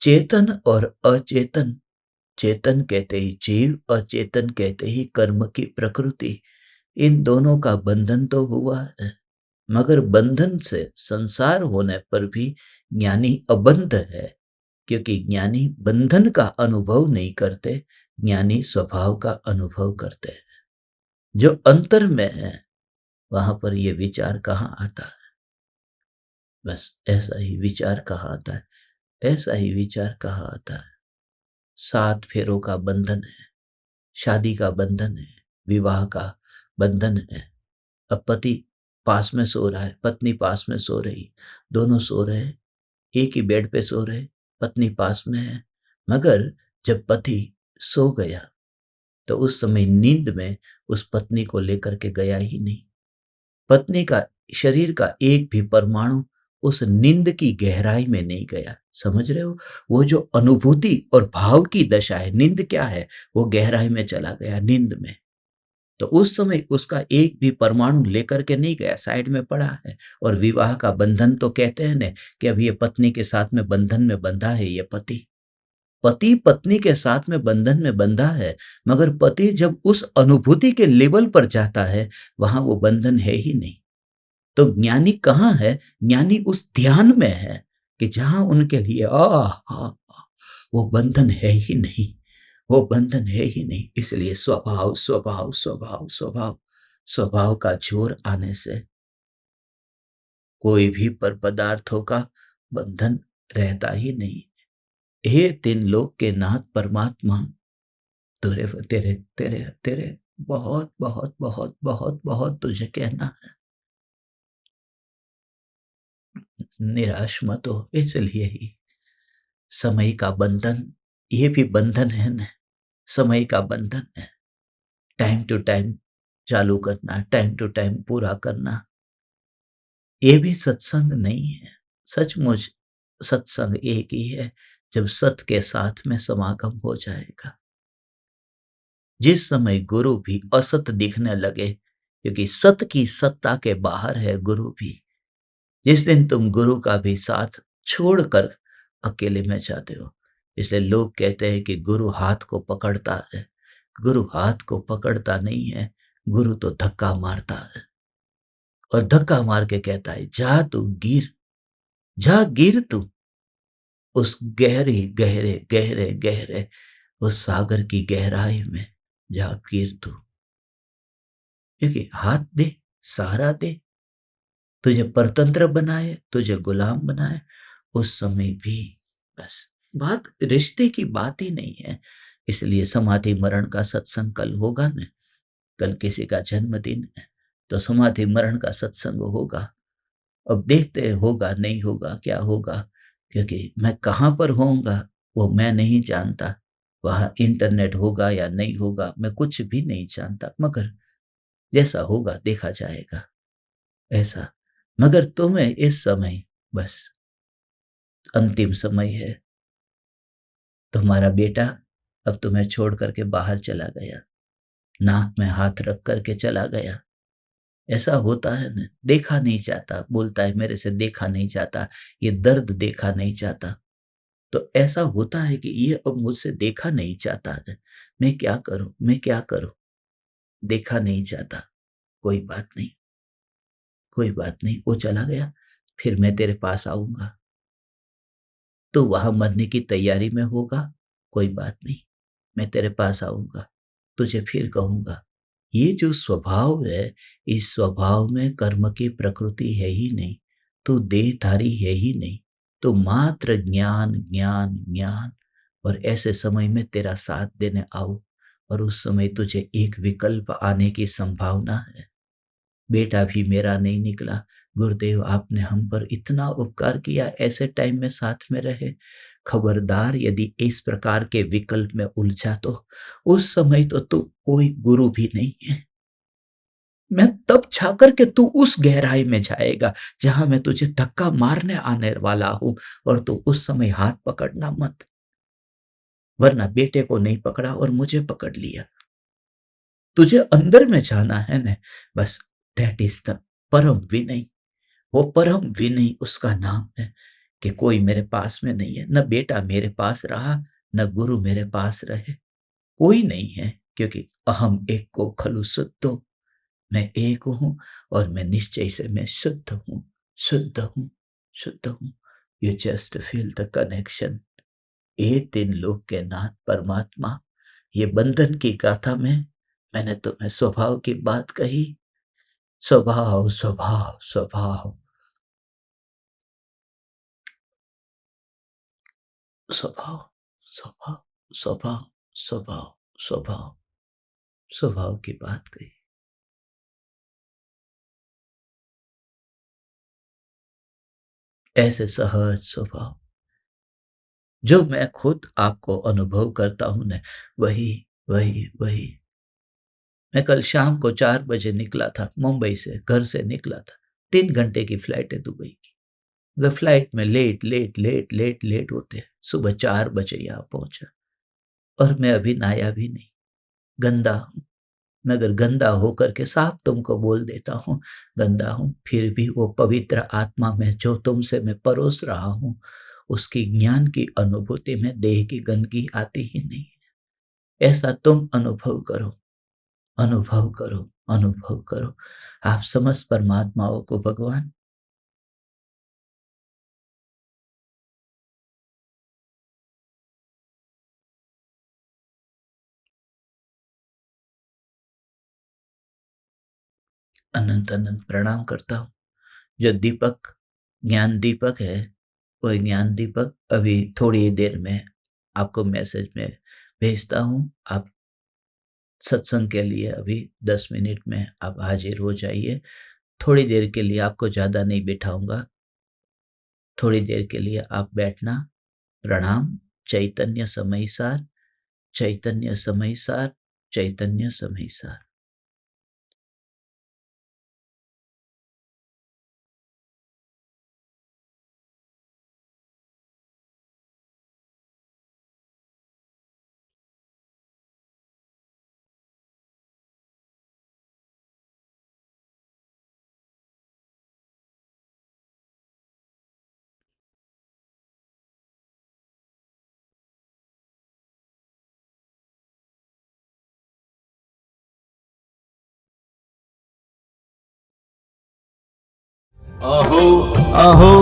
चेतन और अचेतन, चेतन कहते ही जीव, अचेतन कहते ही कर्म की प्रकृति, इन दोनों का बंधन तो हुआ है, मगर बंधन से संसार होने पर भी ज्ञानी अबंध है, क्योंकि ज्ञानी बंधन का अनुभव नहीं करते, ज्ञानी स्वभाव का अनुभव करते हैं। जो अंतर में है, वहां पर ये विचार कहाँ आता है? बस ऐसा ही विचार कहाँ आता है? ऐसा ही विचार कहाँ आता है? 7 फेरों का बंधन है, शादी का बंधन है, विवाह का बंधन है। अब पति पास में सो रहा है, पत्नी पास में सो रही, दोनों सो रहे हैं, एक ही बेड पे सो रहे, पत्नी पास में है। मगर जब पति सो गया, तो उस समय नींद में उस पत्नी को लेकर के गया ही नहीं। पत्नी का शरीर का एक भी परमाणु उस नींद की गहराई में नहीं गया। समझ रहे हो? वो जो अनुभूति और भाव की दशा है, नींद क्या है? वो गहराई में चला गया, नींद में। तो उस समय उसका एक भी परमाणु लेकर के नहीं गया, साइड में पड़ा है। और विवाह का बंधन तो कहते हैं ना, कि अब ये पत्नी के साथ में बंधन में बंधा है ये पति। पति पत्नी के साथ में बंधन में बंधा है, मगर पति जब उस अनुभूति के लेवल पर जाता है, वहां वो बंधन है ही नहीं। तो ज्ञानी कहाँ है? ज्ञानी उस ध्यान में है कि जहां उनके लिए वो बंधन है ही नहीं, वो बंधन है ही नहीं। इसलिए स्वभाव स्वभाव स्वभाव स्वभाव, स्वभाव का जोर आने से कोई भी पर पदार्थों का बंधन रहता ही नहीं। हे 3 लोक के नाथ परमात्मा, तेरे तेरे तेरे तेरे बहुत बहुत बहुत बहुत बहुत तुझे कहना है, निराश मत हो। इसलिए ही समय का बंधन, ये भी बंधन है ना, समय का बंधन है। टाइम टू टाइम चालू करना, टाइम टू टाइम पूरा करना, ये भी सत्संग नहीं है। सचमुच सत्संग एक ही है, जब सत के साथ में समागम हो जाएगा। जिस समय गुरु भी असत दिखने लगे, क्योंकि सत की सत्ता के बाहर है गुरु भी। जिस दिन तुम गुरु का भी साथ छोड़कर अकेले में जाते हो, इसलिए लोग कहते हैं कि गुरु हाथ को पकड़ता है। गुरु हाथ को पकड़ता नहीं है, गुरु तो धक्का मारता है, और धक्का मार के कहता है जा तू गिर, जा गिर तू उस गहरे गहरे गहरे गहरे उस सागर की गहराई में, जा गिर तू। क्योंकि हाथ दे, सहारा दे, तुझे परतंत्र बनाए, तुझे गुलाम बनाए, उस समय भी बस बात रिश्ते की बात ही नहीं है। इसलिए समाधि मरण का सत्संग कल होगा ना, कल किसी का जन्मदिन है, तो समाधि मरण का सत्संग होगा। अब देखते हैं होगा नहीं होगा क्या होगा, क्योंकि मैं कहाँ पर होऊंगा वो मैं नहीं जानता। वहां इंटरनेट होगा या नहीं होगा मैं कुछ भी नहीं जानता, मगर जैसा होगा देखा जाएगा, ऐसा। मगर तुम्हें इस समय बस अंतिम समय है। तुम्हारा बेटा अब तुम्हें छोड़ करके बाहर चला गया, नाक में हाथ रख करके चला गया। ऐसा होता है ना, देखा नहीं जाता, बोलता है मेरे से देखा नहीं जाता, ये दर्द देखा नहीं जाता। तो ऐसा होता है कि ये अब मुझसे देखा नहीं जाता है, मैं क्या करूं, मैं क्या करूं? देखा नहीं जाता, कोई बात नहीं, कोई बात नहीं, वो चला गया, फिर मैं तेरे पास आऊँगा। तू वहाँ मरने की तैयारी में होगा, कोई बात नहीं, मैं तेरे पास आऊँगा, तुझे फिर कहूँगा। ये जो स्वभाव है, इस स्वभाव में कर्म की प्रकृति है ही नहीं, तू देहधारी है ही नहीं, तो मात्र ज्ञान, ज्ञान, ज्ञान। और ऐसे समय में तेरा साथ देने आऊँ और उस समय तुझे एक विकल्प आने की संभावना है। बेटा भी मेरा नहीं निकला, गुरुदेव आपने हम पर इतना उपकार किया, ऐसे टाइम में साथ में रहे। खबरदार यदि इस प्रकार के विकल्प में उलझा तो उस समय तो तू कोई गुरु भी नहीं है। मैं तब जाकर के तू उस गहराई में जाएगा जहां मैं तुझे धक्का मारने आने वाला हूं, और तू उस समय हाथ पकड़ना मत, वरना बेटे को नहीं पकड़ा और मुझे पकड़ लिया। तुझे अंदर में जाना है न, बस दैट इज द परम विनय। वो परम विनय उसका नाम है कि कोई मेरे पास में नहीं है, न बेटा मेरे पास रहा, न गुरु मेरे पास रहे, कोई नहीं है, क्योंकि अहम एक को खलु शुद्धो, मैं एक हूं और मैं निश्चय से मैं शुद्ध हूं, शुद्ध हूं, शुद्ध हूं। You just feel the connection. ए तीन लोक के नाथ परमात्मा, ये बंधन की गाथा में मैंने तुम्हें स्वभाव की बात कही। स्वभाव, स्वभाव, स्वभाव, स्वभाव, स्वभाव, स्वभाव, स्वभाव, स्वभाव, स्वभाव की बात कही। ऐसे सहज स्वभाव जो मैं खुद आपको अनुभव करता हूं न, वही, वही, वही। मैं कल शाम को 4 बजे निकला था मुंबई से, घर से निकला था। 3 घंटे की फ्लाइट है दुबई की। मतलब फ्लाइट में late, late, late, late, late होते हैं। सुबह 4 बजे यहाँ पहुंचा और मैं अभी नहाया भी नहीं, गंदा हूँ। मैं अगर गंदा होकर के साफ तुमको बोल देता हूँ, गंदा हूँ, फिर भी वो पवित्र आत्मा में जो तुमसे मैं परोस रहा हूँ, उसकी ज्ञान की अनुभूति में देह की गंदगी आती ही नहीं है। ऐसा तुम अनुभव करो, अनुभव करो, अनुभव करो। आप समस्त परमात्माओं को भगवान अनंत अनंत प्रणाम करता हूँ। जो दीपक ज्ञान दीपक है, वो ज्ञान दीपक अभी थोड़ी देर में आपको मैसेज में भेजता हूँ। आप सत्संग के लिए अभी 10 मिनट में आप हाजिर हो जाइए। थोड़ी देर के लिए आपको ज़्यादा नहीं बिठाऊंगा, थोड़ी देर के लिए आप बैठना। प्रणाम। चैतन्य समय सार, चैतन्य समय सार, चैतन्य समय सार। अहो अहो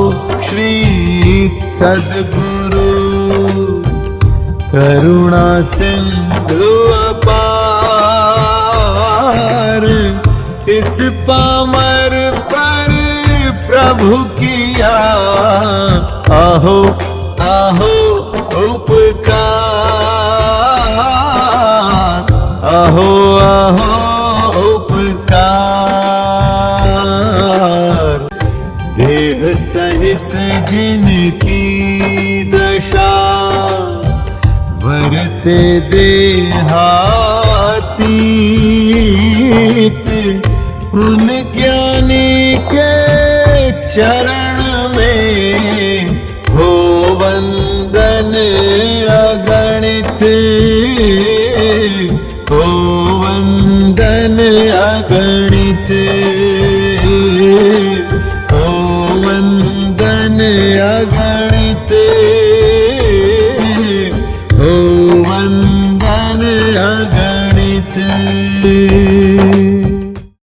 श्री सद्गुरु करुणा सिंधु अपार, इस पामर पर प्रभु किया अहो अहो उपकार, अहो अहो उपकार। देह सहित जिनकी दशा वरते देहातीत, उन ज्ञानी के चरण